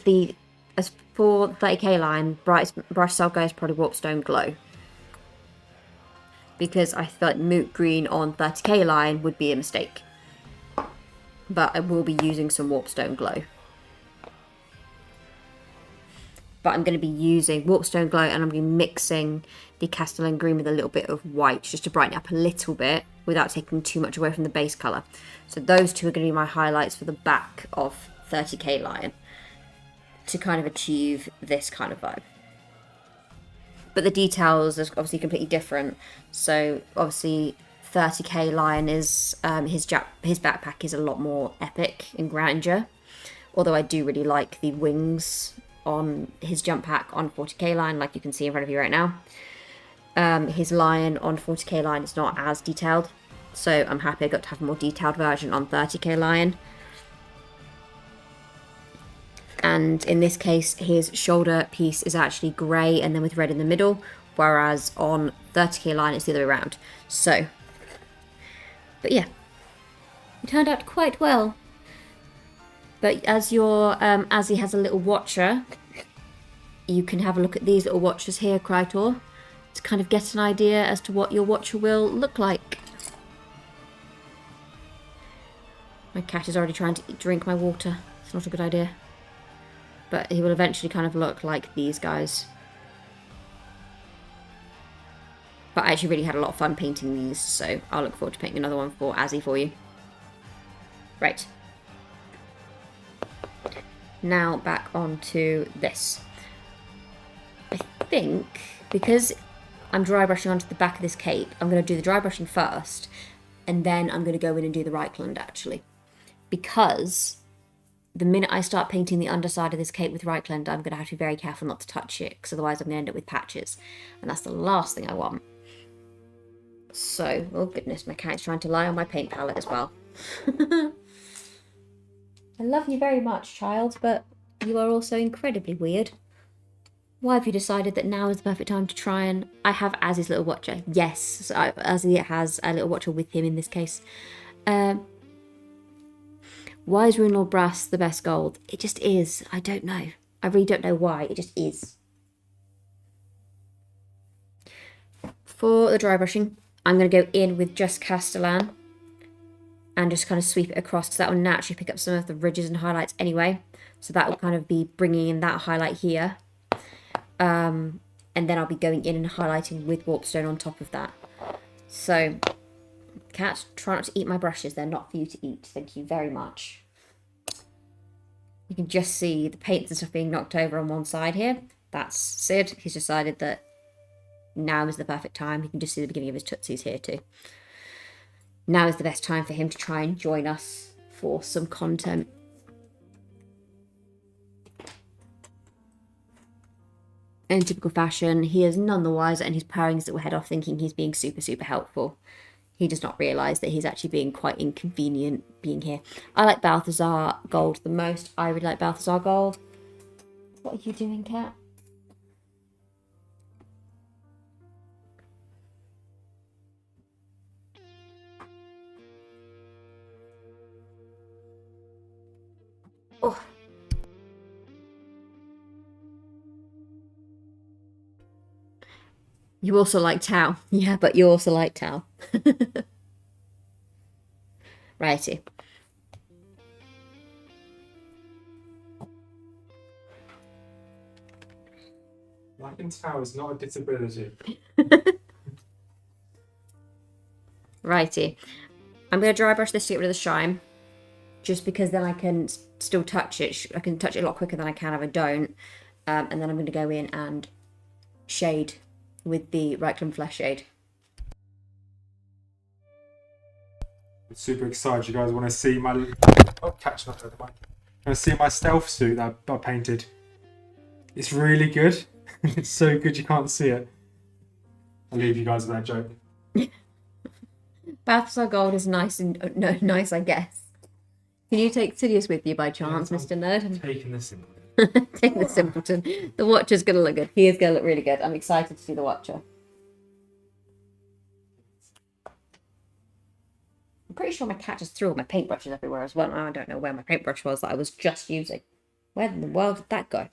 for 30k line, bright style guy is probably Warpstone Glow. Because I thought Moot Green on 30k line would be a mistake. But I will be using some Warpstone Glow. But I'm going to be using Warpstone Glow, and I'm going to be mixing the Castellan Green with a little bit of white just to brighten it up a little bit without taking too much away from the base colour. So those two are going to be my highlights for the back of 30k line to kind of achieve this kind of vibe. But the details are obviously completely different. So obviously 30k line is his backpack is a lot more epic in grandeur. Although I do really like the wings on his jump pack on 40k line, like you can see in front of you right now. His lion on 40k line is not as detailed, so I'm happy I got to have a more detailed version on 30k lion. And in this case, his shoulder piece is actually grey and then with red in the middle, whereas on 30k line it's the other way around. So, but yeah, it turned out quite well. But as he has a little watcher, you can have a look at these little watchers here, Krytor, to kind of get an idea as to what your watcher will look like. My cat is already trying to drink my water. It's not a good idea. But he will eventually kind of look like these guys. But I actually really had a lot of fun painting these, so I'll look forward to painting another one for Azzy for you. Right. Now back onto this. I think because I'm dry brushing onto the back of this cape, I'm going to do the dry brushing first, and then I'm going to go in and do the Reichland actually. Because the minute I start painting the underside of this cape with Reichland, I'm going to have to be very careful not to touch it, because otherwise I'm going to end up with patches. And that's the last thing I want. So, oh goodness, my cat's trying to lie on my paint palette as well. I love you very much, child, but you are also incredibly weird. Why have you decided that now is the perfect time to try and... I have Azzy's little watcher. Yes, so Azzy has a little watcher with him in this case. Why is Runelord Brass the best gold? It just is. I don't know. I really don't know why. It just is. For the dry brushing, I'm going to go in with just Castellan and just kind of sweep it across, because that will naturally pick up some of the ridges and highlights anyway. So that will kind of be bringing in that highlight here. And then I'll be going in and highlighting with Warpstone on top of that. So, cat, try not to eat my brushes. They're not for you to eat. Thank you very much. You can just see the paints and stuff being knocked over on one side here. That's Sid. He's decided that now is the perfect time. You can just see the beginning of his tootsies here too. Now is the best time for him to try and join us for some content. In typical fashion, he is none the wiser, and he's powering his little head off thinking he's being super, super helpful. He does not realise that he's actually being quite inconvenient being here. I like Balthazar Gold the most. I really like Balthazar Gold. What are you doing, cat? Oh. You also like Tau. Yeah, but you also like Tau. Righty. Liking Tau is not a disability. Righty. I'm going to dry brush this to get rid of the shine. Just because then I can still touch it. I can touch it a lot quicker than I can if I don't. And then I'm going to go in and shade with the Reikland Flesh Shade. I'm super excited. You guys want to see my... Oh, catch not the mic. Want to see my stealth suit that I painted? It's really good. It's so good you can't see it. I'll leave you guys with that joke. Balthazar Gold is nice and nice, I guess. Can you take Sidious with you by chance, Mr. Nerd? Taking the simpleton. Take the simpleton. The Watcher's going to look good. He is going to look really good. I'm excited to see the Watcher. I'm pretty sure my cat just threw all my paintbrushes everywhere as well. I don't know where my paintbrush was that I was just using. Where in the world did that go?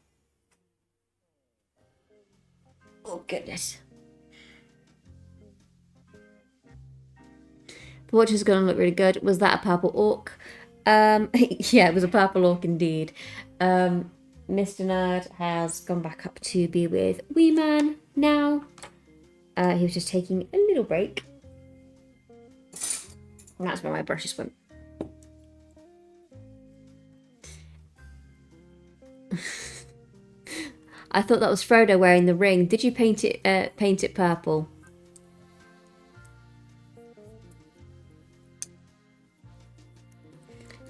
Oh, goodness. The Watcher's going to look really good. Was that a purple orc? Yeah, it was a purple orc indeed. Mr. Nerd has gone back up to be with Wee Man now. He was just taking a little break. And that's where my brushes went. I thought that was Frodo wearing the ring. Did you paint it purple?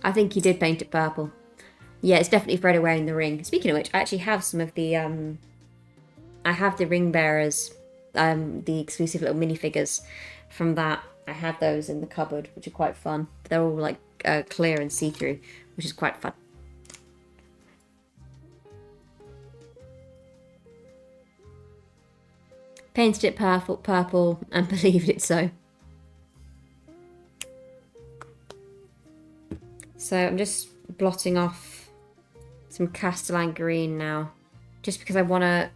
I think he did paint it purple. Yeah, it's definitely Frodo wearing the ring. Speaking of which, I actually have some of the I have the ring bearers, the exclusive little minifigures from that. I have those in the cupboard, which are quite fun. They're all like clear and see-through, which is quite fun. Painted it purple and believed it so. So I'm just blotting off some Castellan green now, just because I want to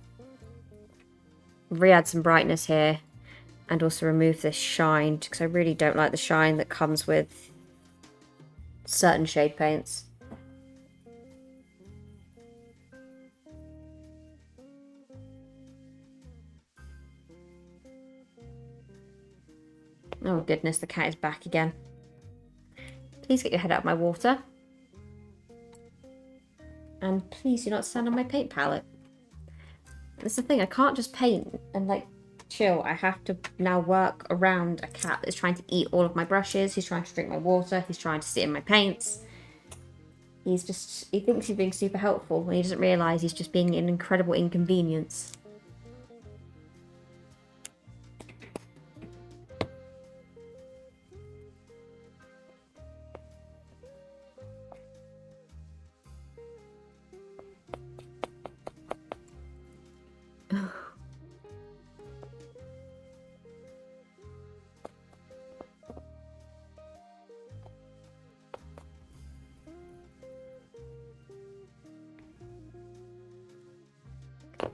re-add some brightness here and also remove this shine, because I really don't like the shine that comes with certain shade paints. Oh goodness, the cat is back again. Please get your head out of my water. And please do not stand on my paint palette. That's the thing, I can't just paint and like chill. I have to now work around a cat that's trying to eat all of my brushes. He's trying to drink my water. He's trying to sit in my paints. He thinks he's being super helpful when he doesn't realise he's just being an incredible inconvenience.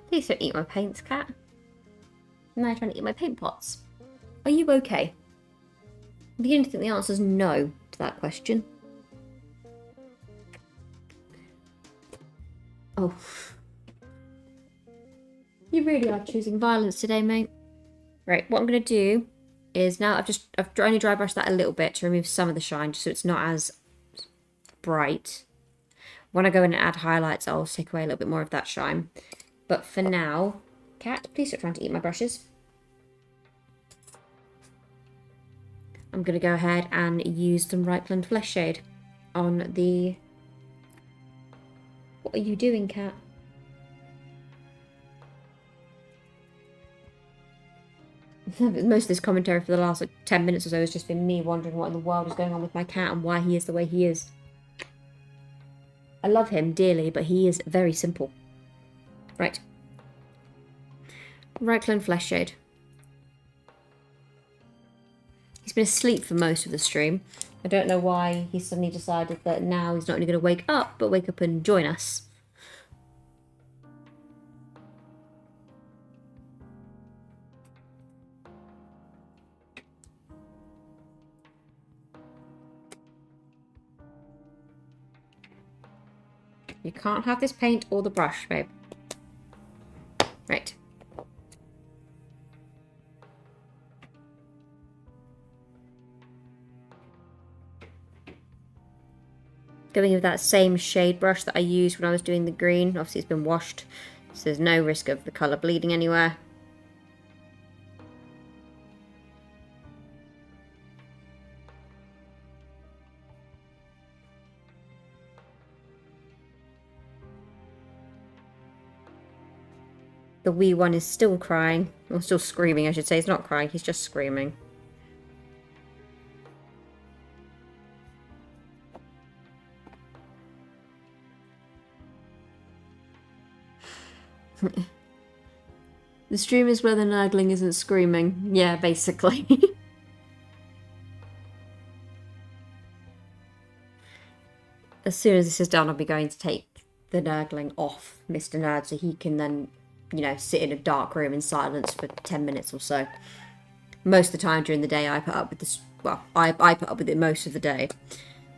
Please don't eat my paints, cat. Now you're trying to eat my paint pots. Are you okay? I'm beginning to think the answer is no to that question. Oh. You really are choosing violence today, mate. Right, what I'm going to do is now I've only dry brushed that a little bit to remove some of the shine, just so it's not as bright. When I go in and add highlights, I'll take away a little bit more of that shine. But for now, cat, please stop trying to eat my brushes. I'm going to go ahead and use some Reichland Flesh Shade on the... What are you doing, cat? Most of this commentary for the last 10 minutes or so has just been me wondering what in the world is going on with my cat and why he is the way he is. I love him dearly, but he is very simple. Right. Reichland Flesh Shade. He's been asleep for most of the stream. I don't know why he suddenly decided that now he's not only going to wake up, but wake up and join us. You can't have this paint or the brush, babe. Right. Going with that same shade brush that I used when I was doing the green. Obviously it's been washed, so there's no risk of the colour bleeding anywhere. The wee one is still crying, or still screaming I should say. He's not crying, he's just screaming. The stream is where the nurgling isn't screaming. Yeah, basically. As soon as this is done, I'll be going to take the nurgling off Mr. Nerd so he can then, you know, sit in a dark room in silence for 10 minutes or so. Most of the time during the day I put up with this, well, I put up with it most of the day.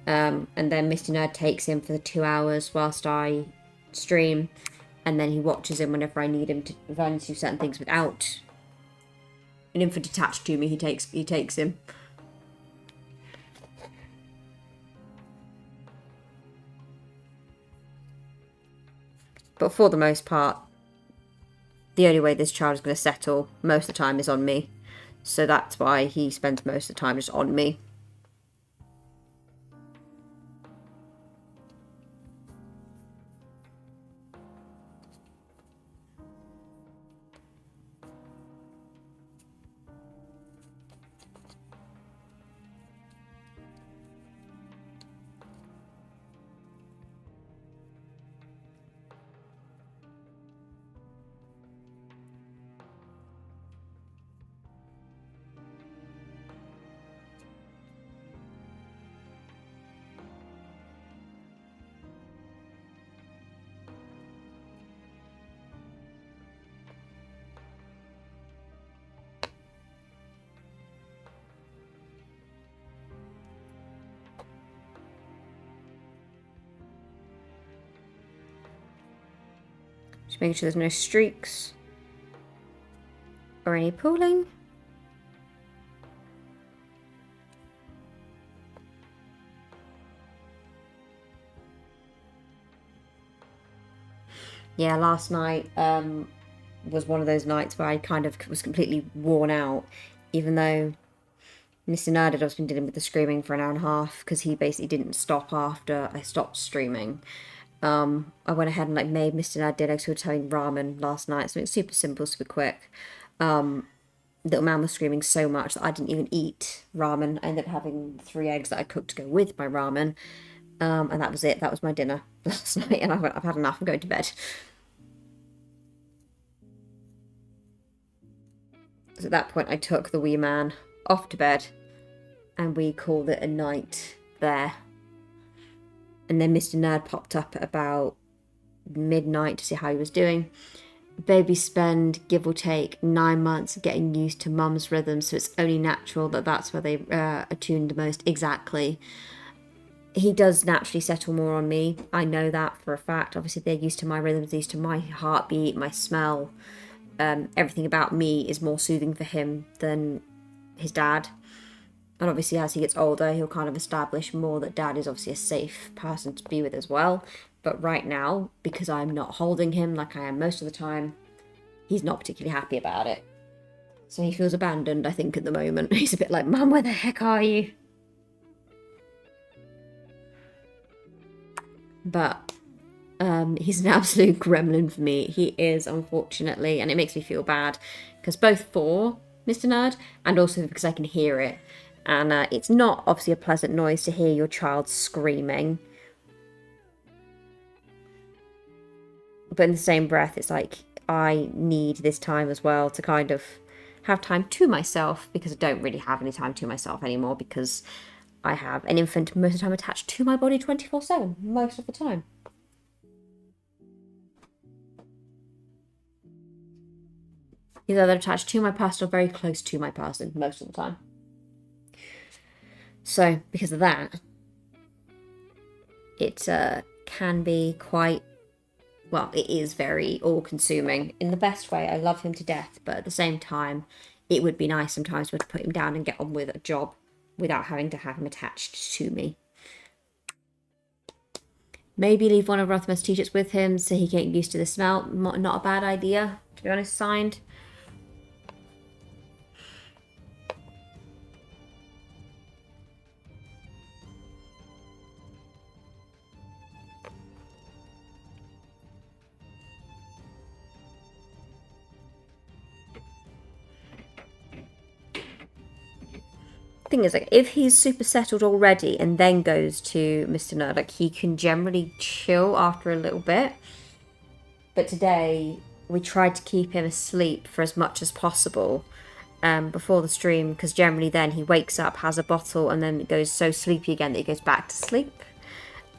And then Mr. Nerd takes him for the 2 hours whilst I stream. And then he watches him whenever I need him to, if I need to do certain things without an infant attached to me, he takes him. But for the most part, the only way this child is going to settle most of the time is on me. So that's why he spends most of the time just on me. Just making sure there's no streaks or any pooling. Yeah, last night was one of those nights where I kind of was completely worn out, even though Mr. Nerd had also been dealing with the screaming for an hour and a half because he basically didn't stop after I stopped streaming. I went ahead and like made Mr. Nerd dinner because we were having ramen last night, something super simple, super quick. Little man was screaming so much that I didn't even eat ramen. I ended up having 3 eggs that I cooked to go with my ramen. And that was it. That was my dinner last night. And I've had enough. I'm going to bed. So at that point, I took the wee man off to bed. And we called it a night there. And then Mr. Nerd popped up at about midnight to see how he was doing. babies spend, give or take, 9 months getting used to mum's rhythm, so it's only natural that that's where they attune the most. Exactly. He does naturally settle more on me. I know that for a fact. Obviously, they're used to my rhythms, used to my heartbeat, my smell. Everything about me is more soothing for him than his dad. And obviously, as he gets older, he'll kind of establish more that dad is obviously a safe person to be with as well. But right now, because I'm not holding him like I am most of the time, he's not particularly happy about it. So he feels abandoned, I think, at the moment. He's a bit like, Mum, where the heck are you? But he's an absolute gremlin for me. He is, unfortunately, and it makes me feel bad. Because both for Mr. Nerd and also because I can hear it. And it's not obviously a pleasant noise to hear your child screaming. But in the same breath, it's like, I need this time as well to kind of have time to myself, because I don't really have any time to myself anymore, because I have an infant most of the time attached to my body 24/7, most of the time. He's either attached to my person or very close to my person most of the time. So, because of that, it can be quite, well, it is very all-consuming in the best way. I love him to death, but at the same time, it would be nice sometimes to put him down and get on with a job without having to have him attached to me. Maybe leave one of Rothmer's t-shirts with him so he can get used to the smell. Not a bad idea, to be honest, signed. Thing is, like, if he's super settled already and then goes to Mr. Nerd, like, he can generally chill after a little bit. But today we tried to keep him asleep for as much as possible before the stream, because generally then he wakes up, has a bottle, and then goes so sleepy again that he goes back to sleep.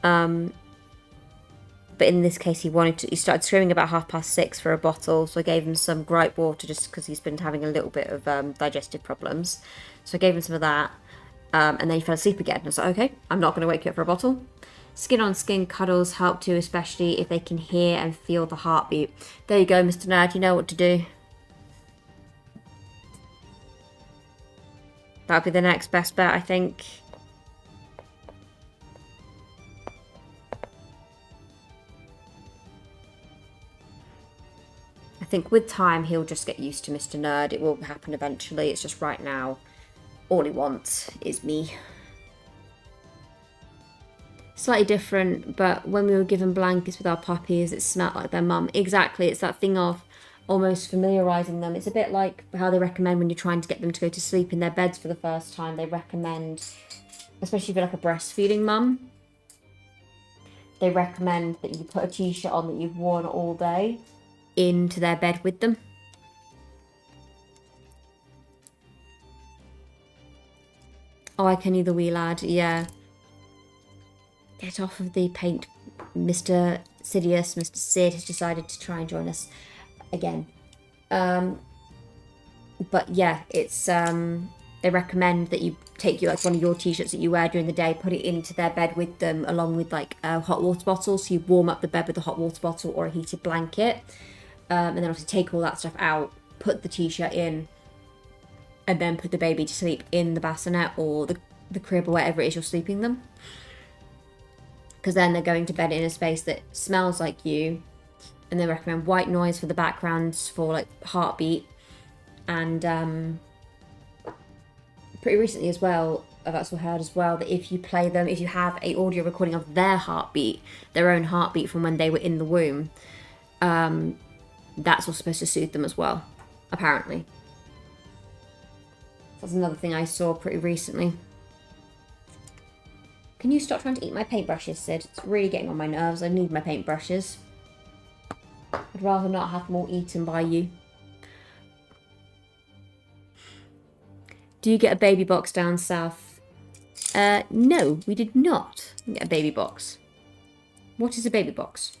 But in this case, he started screaming about 6:30 for a bottle, so I gave him some gripe water just because he's been having a little bit of digestive problems. So I gave him some of that, and then he fell asleep again. I was like, okay, I'm not going to wake you up for a bottle. Skin on skin cuddles help too, especially if they can hear and feel the heartbeat. There you go, Mr. Nerd, you know what to do. That'll be the next best bet, I think. I think with time, he'll just get used to Mr. Nerd. It will happen eventually. It's just right now, all he wants is me. Slightly different, but when we were given blankets with our puppies, it smelled like their mum. Exactly, it's that thing of almost familiarising them. It's a bit like how they recommend when you're trying to get them to go to sleep in their beds for the first time. They recommend, especially if you're like a breastfeeding mum, they recommend that you put a t-shirt on that you've worn all day into their bed with them. Oh, I can hear the wee lad, yeah. Get off of the paint. Mr. Sidious, Mr. Sid has decided to try and join us again. But yeah, it's they recommend that you take like one of your t-shirts that you wear during the day, put it into their bed with them, along with like a hot water bottle, so you warm up the bed with a hot water bottle or a heated blanket. And then obviously take all that stuff out, put the t-shirt in, and then put the baby to sleep in the bassinet or the crib or wherever it is you're sleeping them. Because then they're going to bed in a space that smells like you. And they recommend white noise for the backgrounds for like heartbeat. And pretty recently as well, I've also heard as well that if you play them, if you have a audio recording of their heartbeat, their own heartbeat from when they were in the womb, that's all supposed to soothe them as well, apparently. That's another thing I saw pretty recently. Can you stop trying to eat my paintbrushes, Sid? It's really getting on my nerves. I need my paintbrushes. I'd rather not have them all eaten by you. Do you get a baby box down south? No, we did not get a baby box. What is a baby box?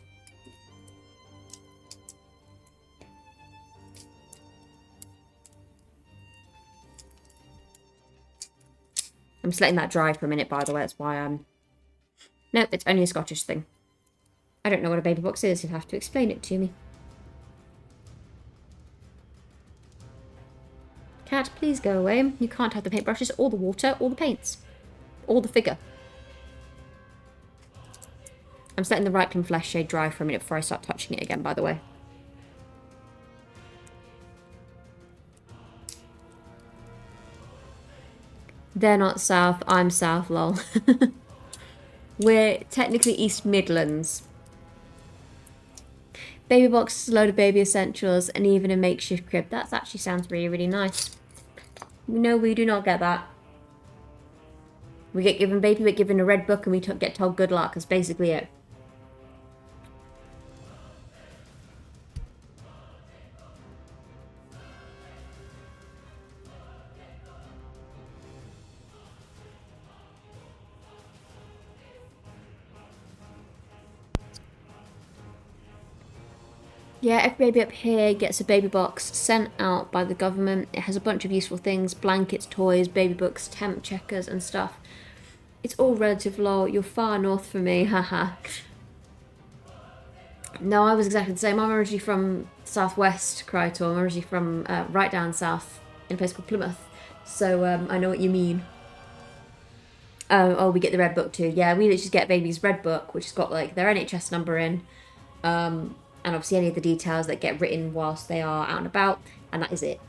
I'm just letting that dry for a minute, by the way. That's why I'm... Nope, it's only a Scottish thing. I don't know what a baby box is. You'll have to explain it to me. Cat, please go away. You can't have the paintbrushes, or the water, or the paints. Or the figure. I'm just letting the Reikland flesh shade dry for a minute before I start touching it again, by the way. They're not south, I'm south, lol. We're technically East Midlands. Baby boxes, a load of baby essentials, and even a makeshift crib. That actually sounds really, really nice. No, we do not get that. We get given baby, we get given a red book, and we get told good luck. That's basically it. Yeah, every baby up here gets a baby box sent out by the government. It has a bunch of useful things, blankets, toys, baby books, temp checkers and stuff. It's all relative lol. You're far north from me, haha. No, I was exactly the same. I'm originally from southwest Crichton. I'm originally from right down south in a place called Plymouth. So I know what you mean. Oh, we get the red book too. Yeah, we just get baby's red book, which has got like their NHS number in. And obviously any of the details that get written whilst they are out and about, and that is it.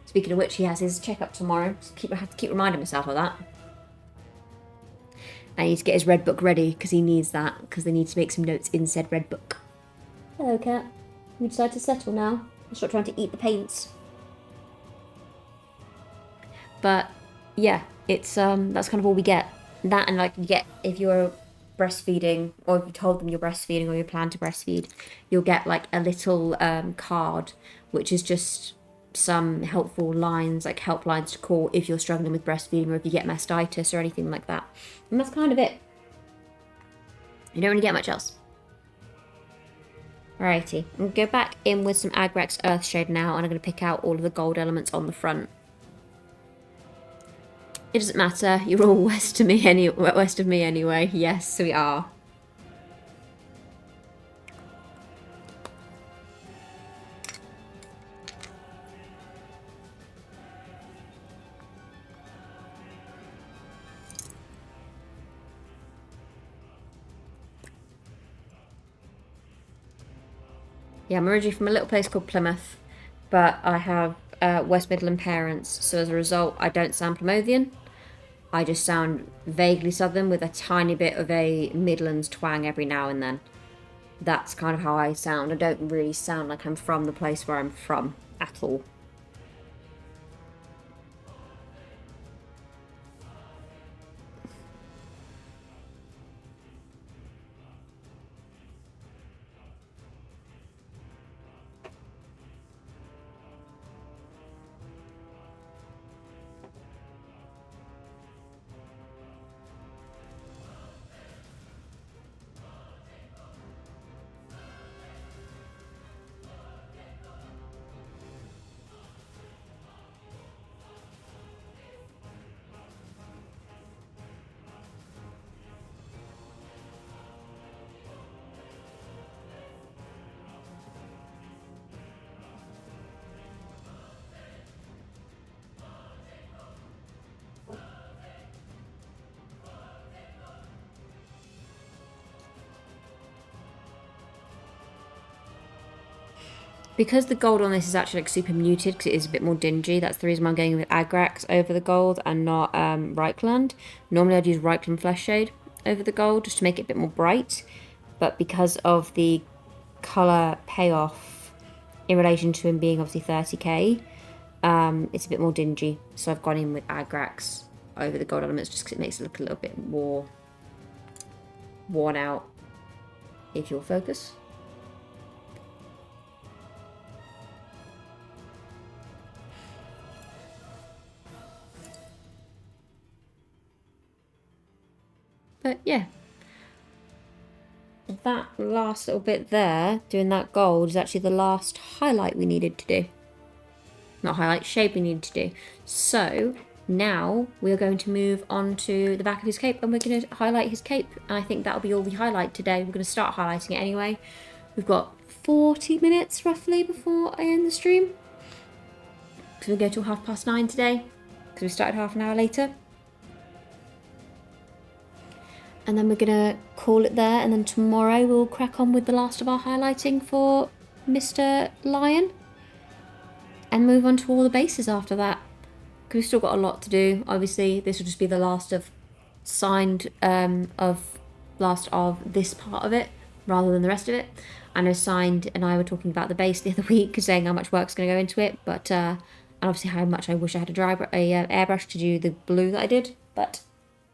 Speaking of which, he has his checkup tomorrow. I have to keep reminding myself of that. I need to get his red book ready, because he needs that, because they need to make some notes in said red book. Hello, cat. You decide to settle now? I'm not trying to eat the paints. But, yeah, it's, that's kind of all we get. That, and like, you get, if you're breastfeeding, or if you told them you're breastfeeding or you plan to breastfeed, you'll get like a little card which is just some helpful lines, like helplines to call if you're struggling with breastfeeding or if you get mastitis or anything like that. And that's kind of it. You don't really get much else. Alrighty, I'm going to go back in with some Agrax Earthshade now, and I'm going to pick out all of the gold elements on the front. It doesn't matter. You're all west of me anyway. Yes, we are. Yeah, I'm originally from a little place called Plymouth, but I have West Midland parents, so as a result, I don't sound Plymothian. I just sound vaguely southern with a tiny bit of a Midlands twang every now and then. That's kind of how I sound. I don't really sound like I'm from the place where I'm from at all. Because the gold on this is actually like super muted, because it is a bit more dingy, that's the reason why I'm going with Agrax over the gold and not Reikland. Normally I'd use Reikland Flesh Shade over the gold just to make it a bit more bright, but because of the colour payoff in relation to him being obviously 30k, it's a bit more dingy. So I've gone in with Agrax over the gold elements just because it makes it look a little bit more worn out, if you'll focus. But yeah, that last little bit there, doing that gold, is actually the last highlight we needed to do. Not highlight, shade we needed to do. So, Now we're going to move on to the back of his cape and we're going to highlight his cape. And I think that'll be all we highlight today. We're going to start highlighting it anyway. We've got 40 minutes roughly before I end the stream. Because we'll go till 9:30 today. Because we started half an hour later. And then we're going to call it there. And then tomorrow we'll crack on with the last of our highlighting for Mr. Lion. And move on to all the bases after that. Because we've still got a lot to do. Obviously, this will just be the last of last of this part of it, rather than the rest of it. I know Signed and I were talking about the base the other week, saying how much work's going to go into it, but and obviously how much I wish I had a airbrush to do the blue that I did. But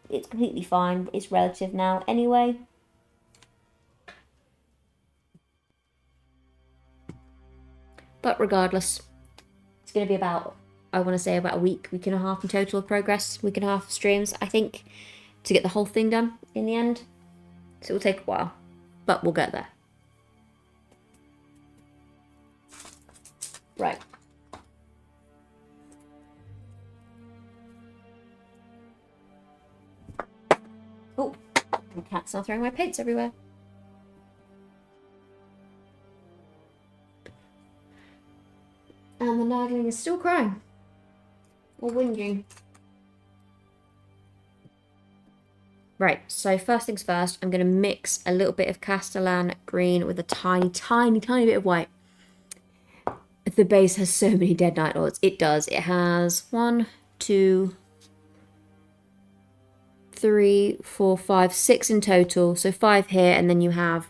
it's completely fine. It's relative now anyway. But regardless, it's going to be about, I want to say about a week and a half in total of progress, week and a half of streams, I think, to get the whole thing done in the end. So it will take a while, but we'll get there. Right. Oh, the cat's now throwing my paints everywhere. And the nagling is still crying. Or whinging. Right, so first things first, I'm going to mix a little bit of Castellan green with a tiny, tiny, tiny bit of white. The base has so many Dead Night Lords. It does. It has 1, 2, 3, 4, 5, 6 in total. So 5 here, and then you have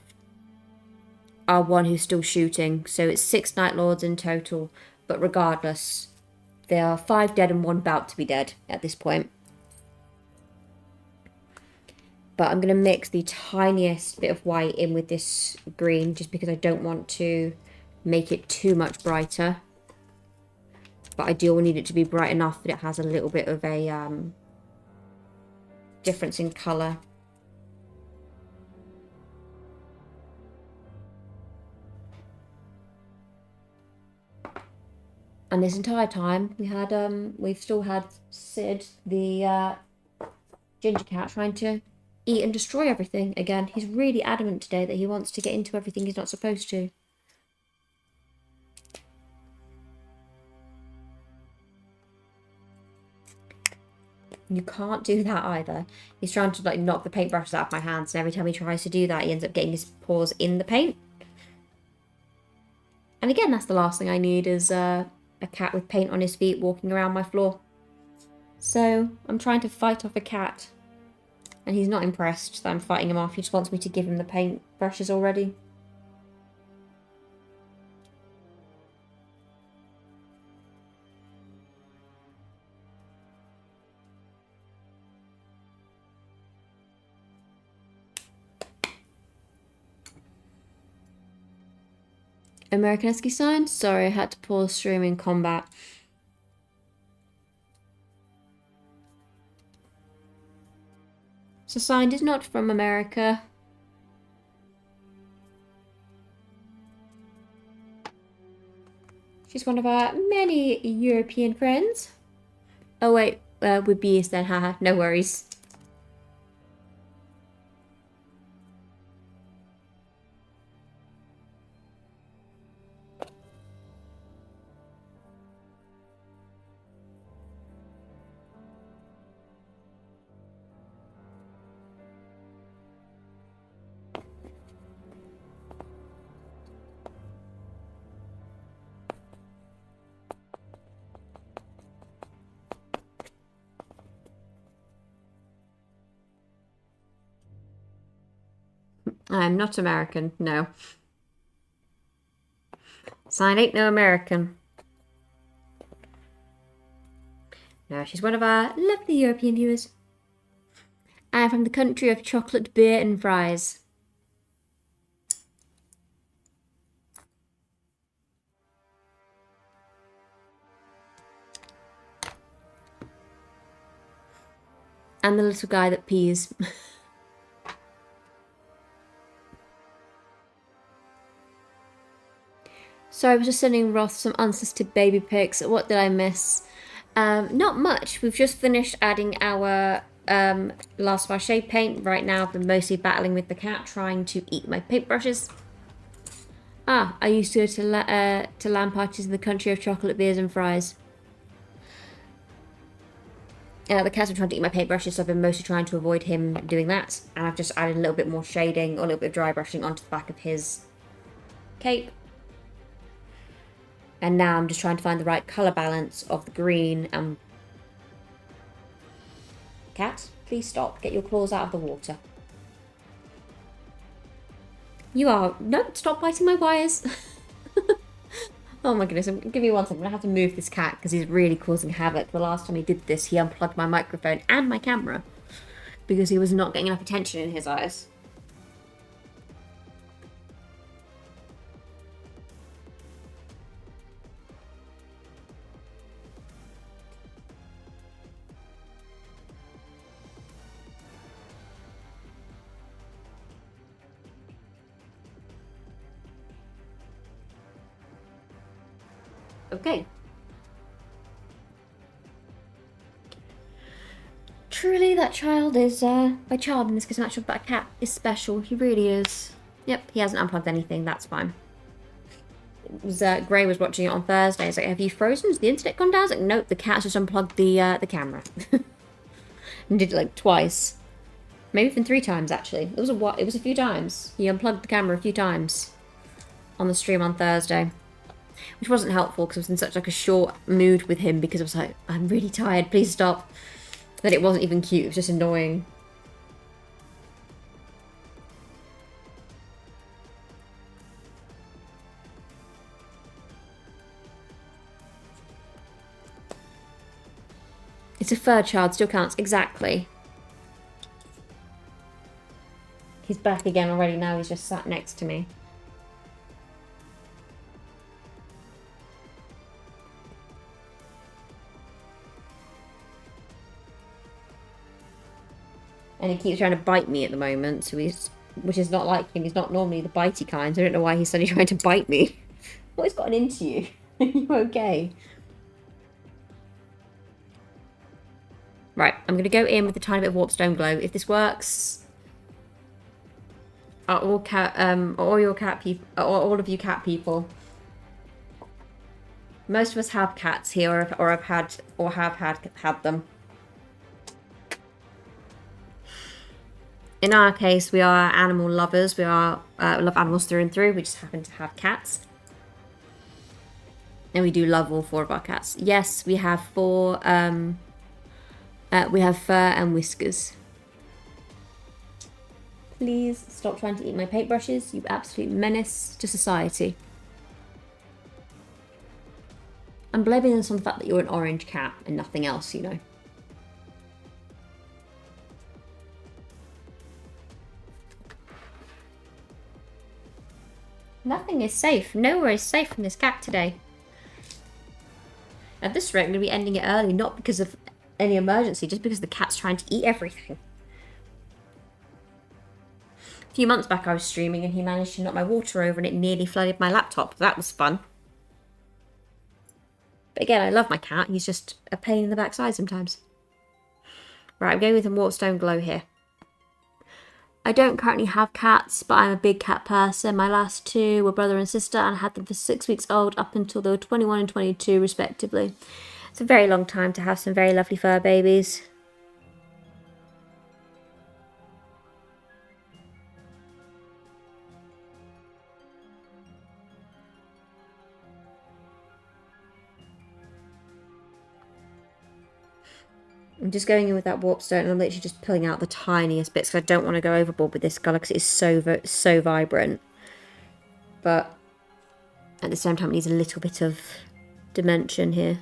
our one who's still shooting. So it's 6 Night Lords in total. But regardless, there are 5 dead and 1 about to be dead at this point. But I'm going to mix the tiniest bit of white in with this green, just because I don't want to make it too much brighter. But I do need it to be bright enough that it has a little bit of a difference in colour. And this entire time we've still had Sid, the ginger cat, trying to eat and destroy everything again. He's really adamant today that he wants to get into everything he's not supposed to. You can't do that either. He's trying to like knock the paintbrushes out of my hands, and every time he tries to do that, he ends up getting his paws in the paint. And again, that's the last thing I need is a cat with paint on his feet walking around my floor. So I'm trying to fight off a cat. And he's not impressed that I'm fighting him off. He just wants me to give him the paint brushes already. American Esky sign? Sorry, I had to pause streaming combat. So Signed is not from America. She's one of our many European friends. Oh wait, with bees then, haha, no worries. I'm not American, no. Signed ain't no American. No, she's one of our lovely European viewers. I'm from the country of chocolate, beer and fries. And the little guy that pees. So I was just sending Roth some unsolicited baby pics. What did I miss? Not much. We've just finished adding our last of our shade paint. Right now I've been mostly battling with the cat, trying to eat my paintbrushes. I used to go to LAN parties in the country of chocolate, beers and fries. The cat's been trying to eat my paintbrushes, so I've been mostly trying to avoid him doing that. And I've just added a little bit more shading or a little bit of dry brushing onto the back of his cape. And now I'm just trying to find the right colour balance of the green and... Cat, please stop. Get your claws out of the water. You are... No, stop biting my wires. Oh my goodness, give me one second. I'm going to have to move this cat because he's really causing havoc. The last time he did this, he unplugged my microphone and my camera because he was not getting enough attention in his eyes. Okay. Truly, that child is, by child in this case, actually, but a cat is special. He really is. Yep, he hasn't unplugged anything. That's fine. It was, Gray was watching it on Thursday. He's like, have you frozen? Has the internet gone down? I was like, nope, the cat's just unplugged the camera. And did it, like, twice. Maybe even 3 times, actually. It was a few times. He unplugged the camera a few times on the stream on Thursday. Which wasn't helpful because I was in such like a short mood with him because I was like, I'm really tired, please stop. That it wasn't even cute, it was just annoying. It's a fur child, still counts, exactly. He's back again already now, he's just sat next to me. And he keeps trying to bite me at the moment, so which is not like him. He's not normally the bitey kind, so I don't know why he's suddenly trying to bite me. What has gotten into you? Are you okay? Right, I'm going to go in with a tiny bit of Warpstone Glow. If this works, all of you cat people. Most of us have cats here, or have had them. In our case, we are animal lovers. We love animals through and through. We just happen to have cats. And we do love all 4 of our cats. Yes, we have 4. We have fur and whiskers. Please stop trying to eat my paintbrushes. You absolute menace to society. I'm blaming this on the fact that you're an orange cat and nothing else, you know. Nothing is safe. Nowhere is safe from this cat today. At this rate, I'm going to be ending it early, not because of any emergency, just because the cat's trying to eat everything. A few months back I was streaming and he managed to knock my water over and it nearly flooded my laptop. That was fun. But again, I love my cat. He's just a pain in the backside sometimes. Right, I'm going with a Warpstone Glow here. I don't currently have cats, but I'm a big cat person. My last 2 were brother and sister, and I had them for 6 weeks old up until they were 21 and 22 respectively. It's a very long time to have some very lovely fur babies. I'm just going in with that Warpstone and I'm literally just pulling out the tiniest bits because I don't want to go overboard with this colour because it is so vibrant. But at the same time it needs a little bit of dimension here.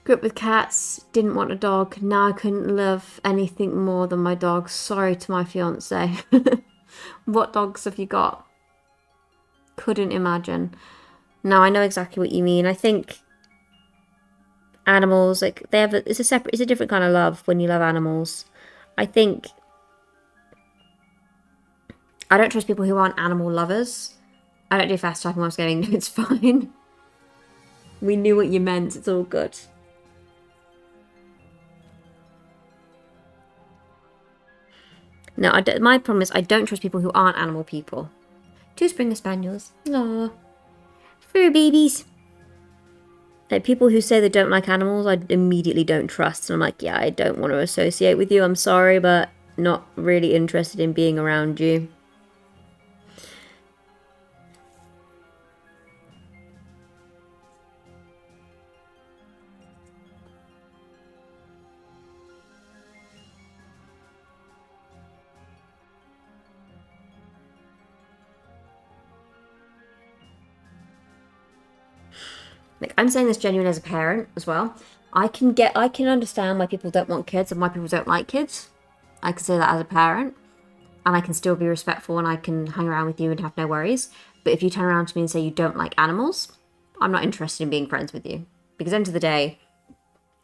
Grew up with cats, didn't want a dog. Now I couldn't love anything more than my dogs. Sorry to my fiance. What dogs have you got? Couldn't imagine. No, I know exactly what you mean. I think animals, like, they have it's a different kind of love when you love animals. I think I don't trust people who aren't animal lovers. I don't do fast typing while I was going, no, it's fine. We knew what you meant, it's all good. No, my problem is I don't trust people who aren't animal people. 2 Springer Spaniels. Aww. Fur babies. Like, people who say they don't like animals, I immediately don't trust. And I'm like, yeah, I don't want to associate with you. I'm sorry, but not really interested in being around you. Like, I'm saying this genuine as a parent as well. I can understand why people don't want kids and why people don't like kids. I can say that as a parent. And I can still be respectful and I can hang around with you and have no worries. But if you turn around to me and say you don't like animals, I'm not interested in being friends with you. Because at the end of the day,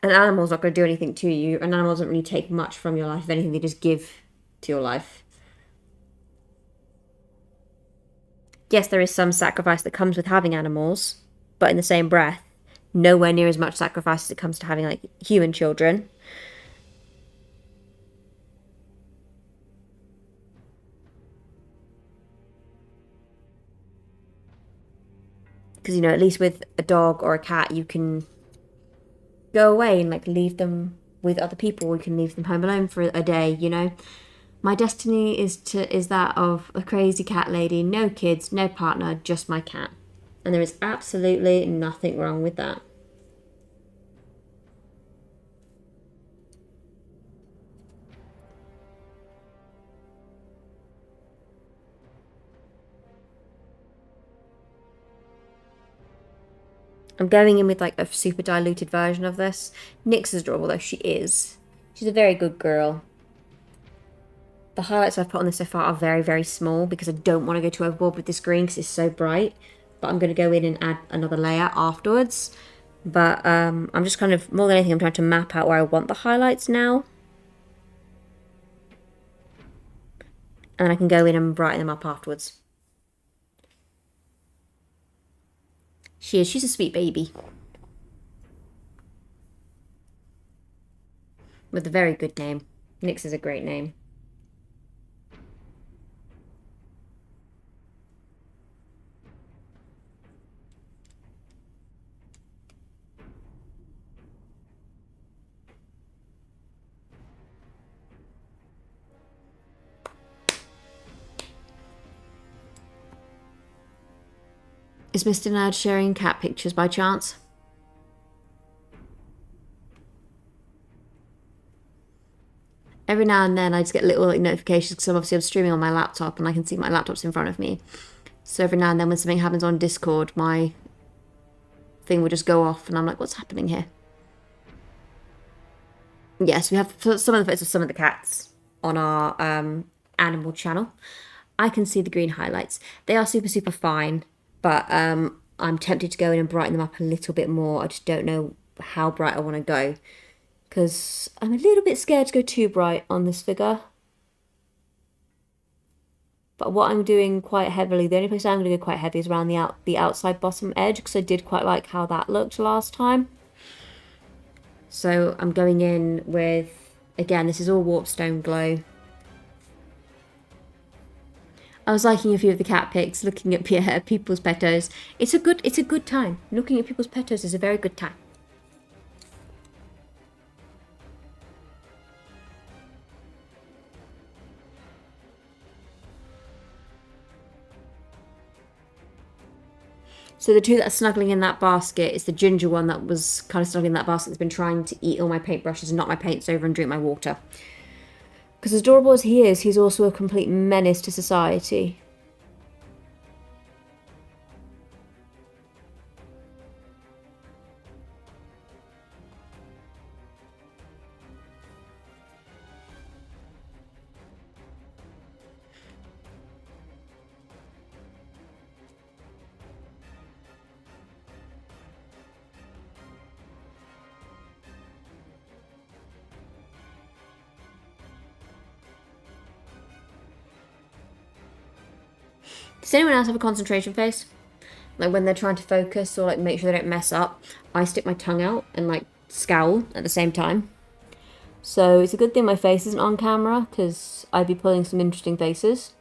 an animal's not going to do anything to you. An animal doesn't really take much from your life. If anything, they just give to your life. Yes, there is some sacrifice that comes with having animals. But in the same breath, nowhere near as much sacrifice as it comes to having, like, human children. Because, you know, at least with a dog or a cat, you can go away and, like, leave them with other people. You can leave them home alone for a day, you know. My destiny is that of a crazy cat lady. No kids, no partner, just my cat. And there is absolutely nothing wrong with that. I'm going in with, like, a super diluted version of this. Nyx is adorable, though she is. She's a very good girl. The highlights I've put on this so far are very, very small because I don't want to go too overboard with this green because it's so bright. But I'm going to go in and add another layer afterwards. But I'm just kind of, more than anything, I'm trying to map out where I want the highlights now. And then I can go in and brighten them up afterwards. She's a sweet baby. With a very good name. Nyx is a great name. Is Mr. Nerd sharing cat pictures by chance? Every now and then I just get little, like, notifications because obviously I'm streaming on my laptop and I can see my laptop's in front of me. So every now and then when something happens on Discord, my thing will just go off and I'm like, what's happening here? Yes, we have some of the photos of some of the cats on our animal channel. I can see the green highlights. They are super, super fine. But I'm tempted to go in and brighten them up a little bit more. I just don't know how bright I want to go. Because I'm a little bit scared to go too bright on this figure. But what I'm doing quite heavily, the only place I'm going to go quite heavy is around the outside bottom edge. Because I did quite like how that looked last time. So I'm going in with, again, this is all Warpstone Glow. I was liking a few of the cat pics, looking at people's petos. It's a good time. Looking at people's petos is a very good time. So the two that are snuggling in that basket is the ginger one that was kind of snuggling in that basket that's been trying to eat all my paintbrushes and knock my paints over and drink my water. Because as adorable as he is, he's also a complete menace to society. Does anyone else have a concentration face? Like when they're trying to focus or like make sure they don't mess up, I stick my tongue out and like scowl at the same time. So it's a good thing my face isn't on camera, because I'd be pulling some interesting faces.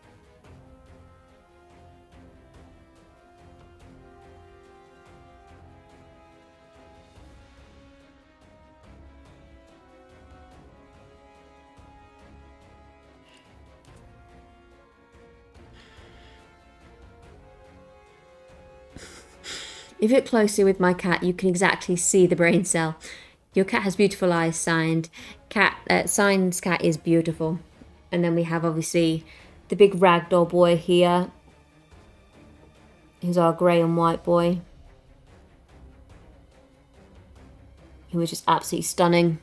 If you look closely with my cat, you can exactly see the brain cell. Your cat has beautiful eyes, signed. Signed's cat is beautiful. And then we have obviously the big ragdoll boy here. He's our grey and white boy. He was just absolutely stunning.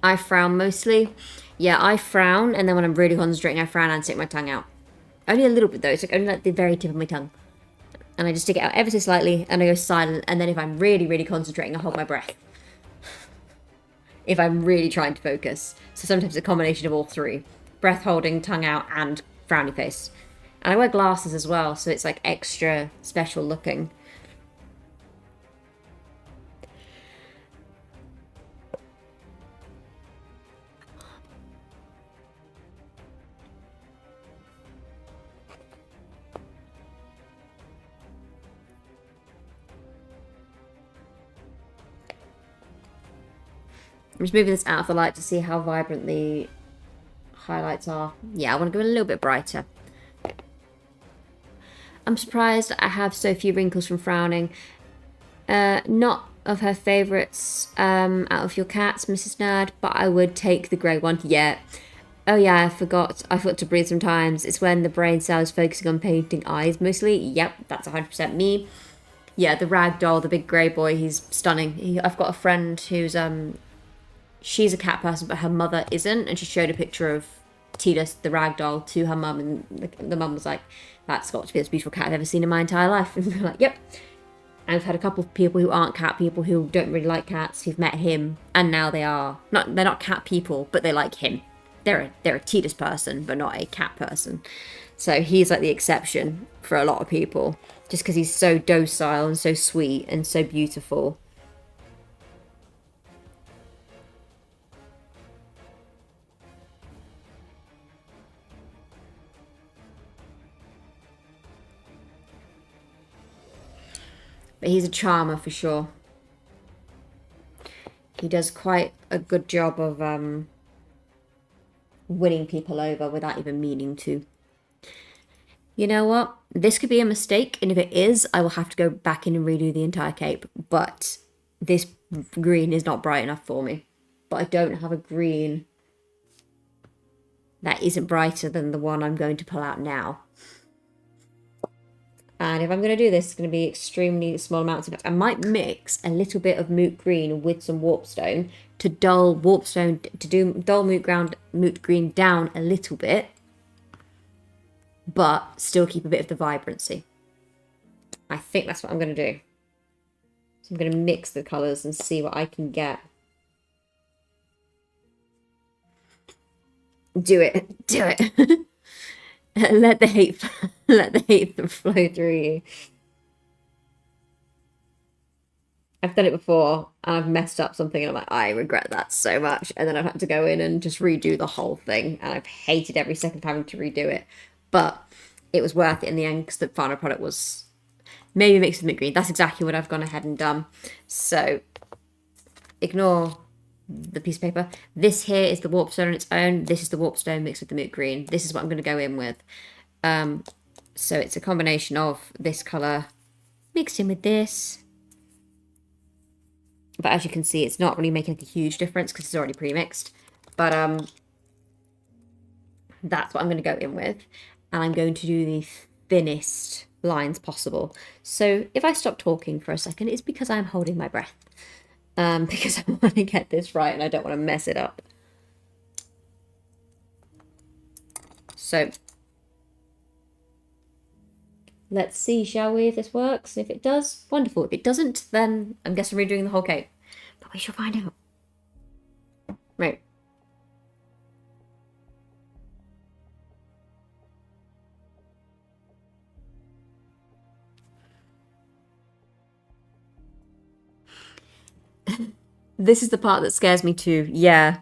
I frown mostly. Yeah, I frown, and then when I'm really concentrating, I frown and stick my tongue out. Only a little bit though, it's like only like the very tip of my tongue. And I just stick it out ever so slightly, and I go silent, and then if I'm really, really concentrating, I hold my breath. If I'm really trying to focus. So sometimes it's a combination of all three. Breath holding, tongue out, and frowny face. And I wear glasses as well, so it's like extra special looking. I'm just moving this out of the light to see how vibrant the highlights are. Yeah, I want to go a little bit brighter. I'm surprised I have so few wrinkles from frowning. Not of her favourites out of your cats, Mrs. Nerd, but I would take the grey one. Yeah. Oh yeah, I forgot to breathe sometimes. It's when the brain cell is focusing on painting eyes mostly. Yep, that's 100% me. Yeah, the rag doll, the big grey boy, he's stunning. I've got a friend who's she's a cat person, but her mother isn't, and she showed a picture of Titus, the rag doll, to her mum, and the mum was like, "That's got to be the most beautiful cat I've ever seen in my entire life." And we're like, "Yep." And I've had a couple of people who aren't cat people, who don't really like cats, who've met him, and now they're not cat people, but they like him. They're a Titus person, but not a cat person. So he's like the exception for a lot of people, just because he's so docile and so sweet and so beautiful. But he's a charmer for sure. He does quite a good job of winning people over without even meaning to. You know what? This could be a mistake, and if it is, I will have to go back in and redo the entire cape. But this green is not bright enough for me. But I don't have a green that isn't brighter than the one I'm going to pull out now. And if I'm going to do this, it's going to be extremely small amounts of it. I might mix a little bit of moot green with some warpstone to dull moot green down a little bit, but still keep a bit of the vibrancy. I think that's what I'm going to do. So I'm going to mix the colours and see what I can get. Do it. Do it. Let the hate flow through you. I've done it before, and I've messed up something, and I'm like, I regret that so much. And then I've had to go in and just redo the whole thing, and I've hated every second of having to redo it. But it was worth it in the end, because the final product was maybe mixed with mint green. That's exactly what I've gone ahead and done. So ignore the piece of paper. This here is the warpstone on its own. This is the warpstone mixed with the mint green. This is what I'm going to go in with. So it's a combination of this colour mixed in with this. But as you can see, it's not really making a huge difference because it's already pre-mixed. But that's what I'm going to go in with. And I'm going to do the thinnest lines possible. So if I stop talking for a second, it's because I'm holding my breath. Because I want to get this right and I don't want to mess it up. So let's see, shall we, if this works. If it does, wonderful. If it doesn't, then I guess I'm redoing the whole cape. But we shall find out. Right. This is the part that scares me too. Yeah.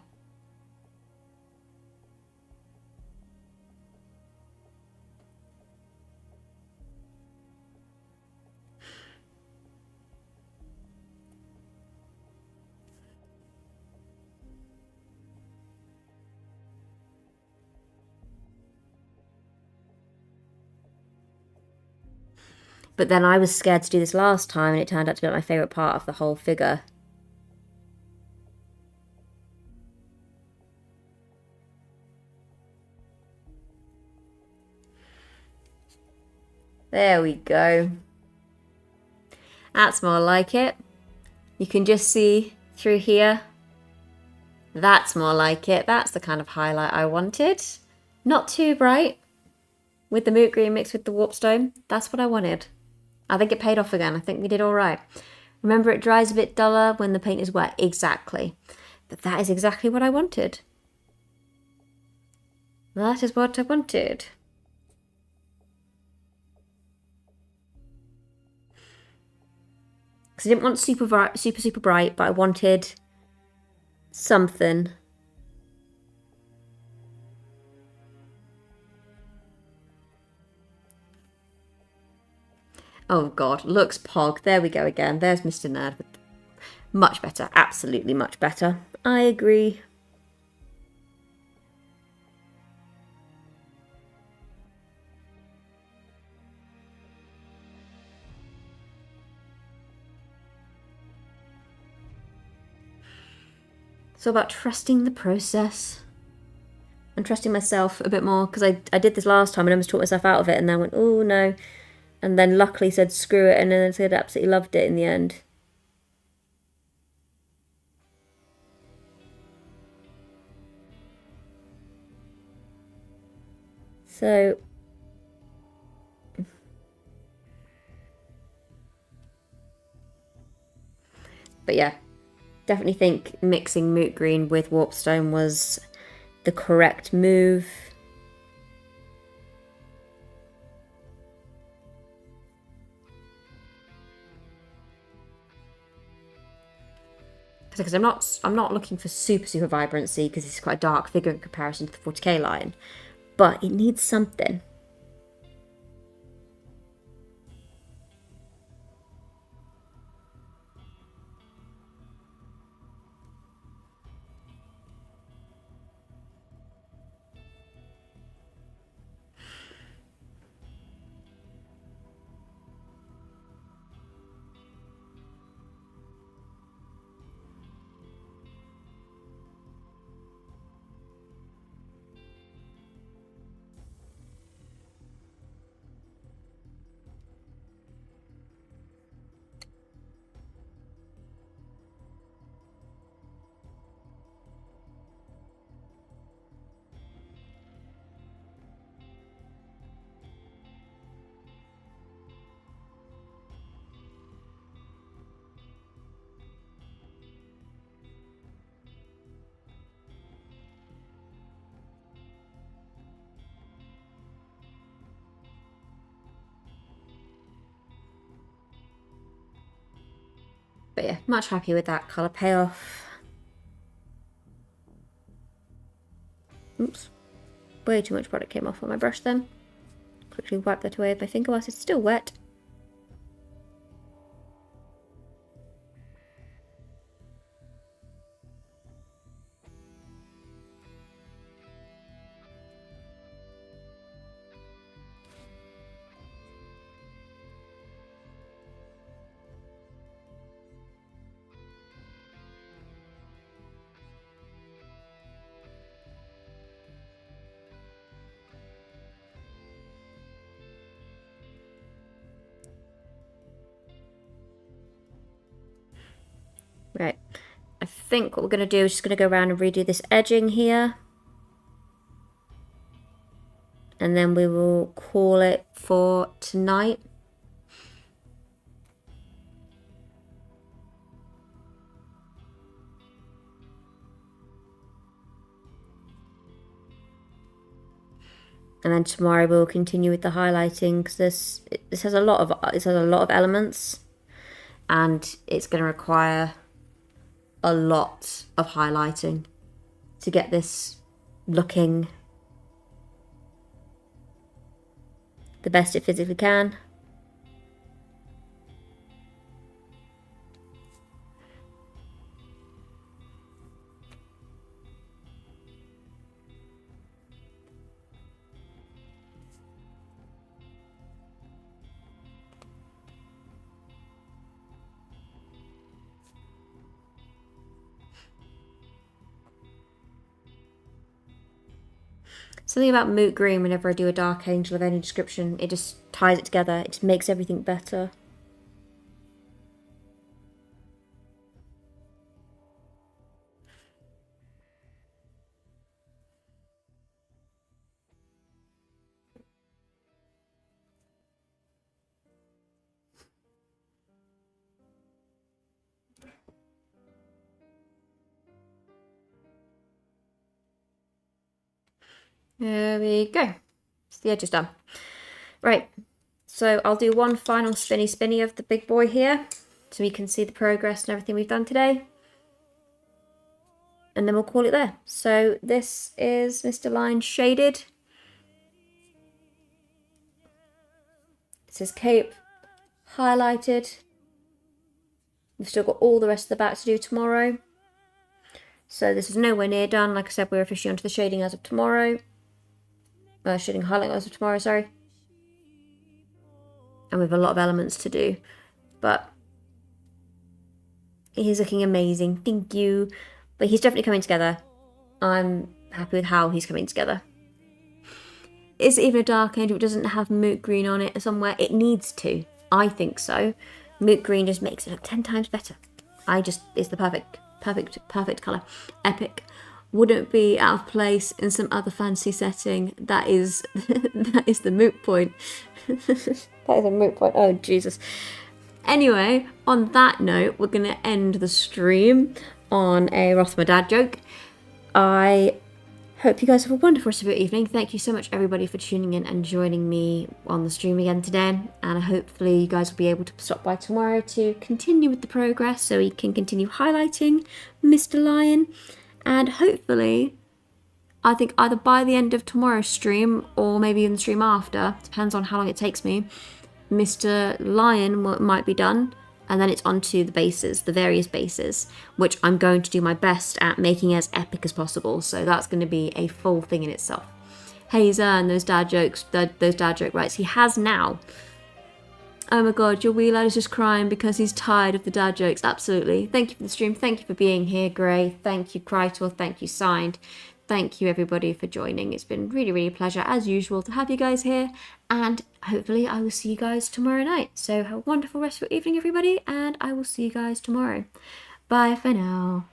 But then I was scared to do this last time, and it turned out to be my favourite part of the whole figure. There we go. That's more like it. You can just see through here. That's more like it. That's the kind of highlight I wanted. Not too bright. With the moot green mixed with the warpstone. That's what I wanted. I think it paid off again. I think we did all right. Remember, it dries a bit duller when the paint is wet. Exactly. But that is exactly what I wanted. That is what I wanted. Because I didn't want super bright, but I wanted something. Oh god, looks pog. There we go again. There's Mr. Nerd. Much better. Absolutely much better. I agree. It's all about trusting the process. And trusting myself a bit more. Because I did this last time and I almost taught myself out of it. And then I went, oh no. And then luckily said screw it, and then said absolutely loved it in the end. So, but yeah, definitely think mixing moot green with warpstone was the correct move. Because I'm not looking for super vibrancy, because it's quite a dark figure in comparison to the 40k line, but it needs something. But yeah, much happier with that colour payoff. Oops. Way too much product came off on my brush then. Quickly wipe that away with my finger whilst it's still wet. Right, I think what we're going to do is just going to go around and redo this edging here. And then we will call it for tonight. And then tomorrow we'll continue with the highlighting, because this has a lot of elements, and it's going to require a lot of highlighting to get this looking the best it physically can. Something about moot green, whenever I do a Dark Angel of any description, it just ties it together. It just makes everything better. There we go. So the edge is done. Right, so I'll do one final spinny of the big boy here, so we can see the progress and everything we've done today. And then we'll call it there. So this is Mr. Lion shaded. This is cape highlighted. We've still got all the rest of the back to do tomorrow. So this is nowhere near done. Like I said, we're officially onto the shading as of tomorrow. Shading highlight as of tomorrow, sorry. And we have a lot of elements to do. But he's looking amazing. Thank you. But he's definitely coming together. I'm happy with how he's coming together. Is it even a Dark Angel? It doesn't have moot green on it somewhere. It needs to. I think so. Moot green just makes it look 10 times better. It's the perfect colour. Epic. Wouldn't be out of place in some other fantasy setting. That is the moot point. That is a moot point. Oh, Jesus. Anyway, on that note, we're going to end the stream on a Rothmer dad joke. I hope you guys have a wonderful rest of your evening. Thank you so much, everybody, for tuning in and joining me on the stream again today. And hopefully you guys will be able to stop by tomorrow to continue with the progress so we can continue highlighting Mr. Lion. And hopefully, I think either by the end of tomorrow's stream or maybe in the stream after, depends on how long it takes me, Mr. Lion might be done. And then it's onto the bases, the various bases, which I'm going to do my best at making as epic as possible. So that's going to be a full thing in itself. He's earned those dad jokes, those dad joke rights. He has now. Oh my god, your wee lad is just crying because he's tired of the dad jokes. Absolutely. Thank you for the stream. Thank you for being here, Gray. Thank you, Krytor. Thank you, Signed. Thank you, everybody, for joining. It's been really, really a pleasure, as usual, to have you guys here. And hopefully I will see you guys tomorrow night. So have a wonderful rest of your evening, everybody. And I will see you guys tomorrow. Bye for now.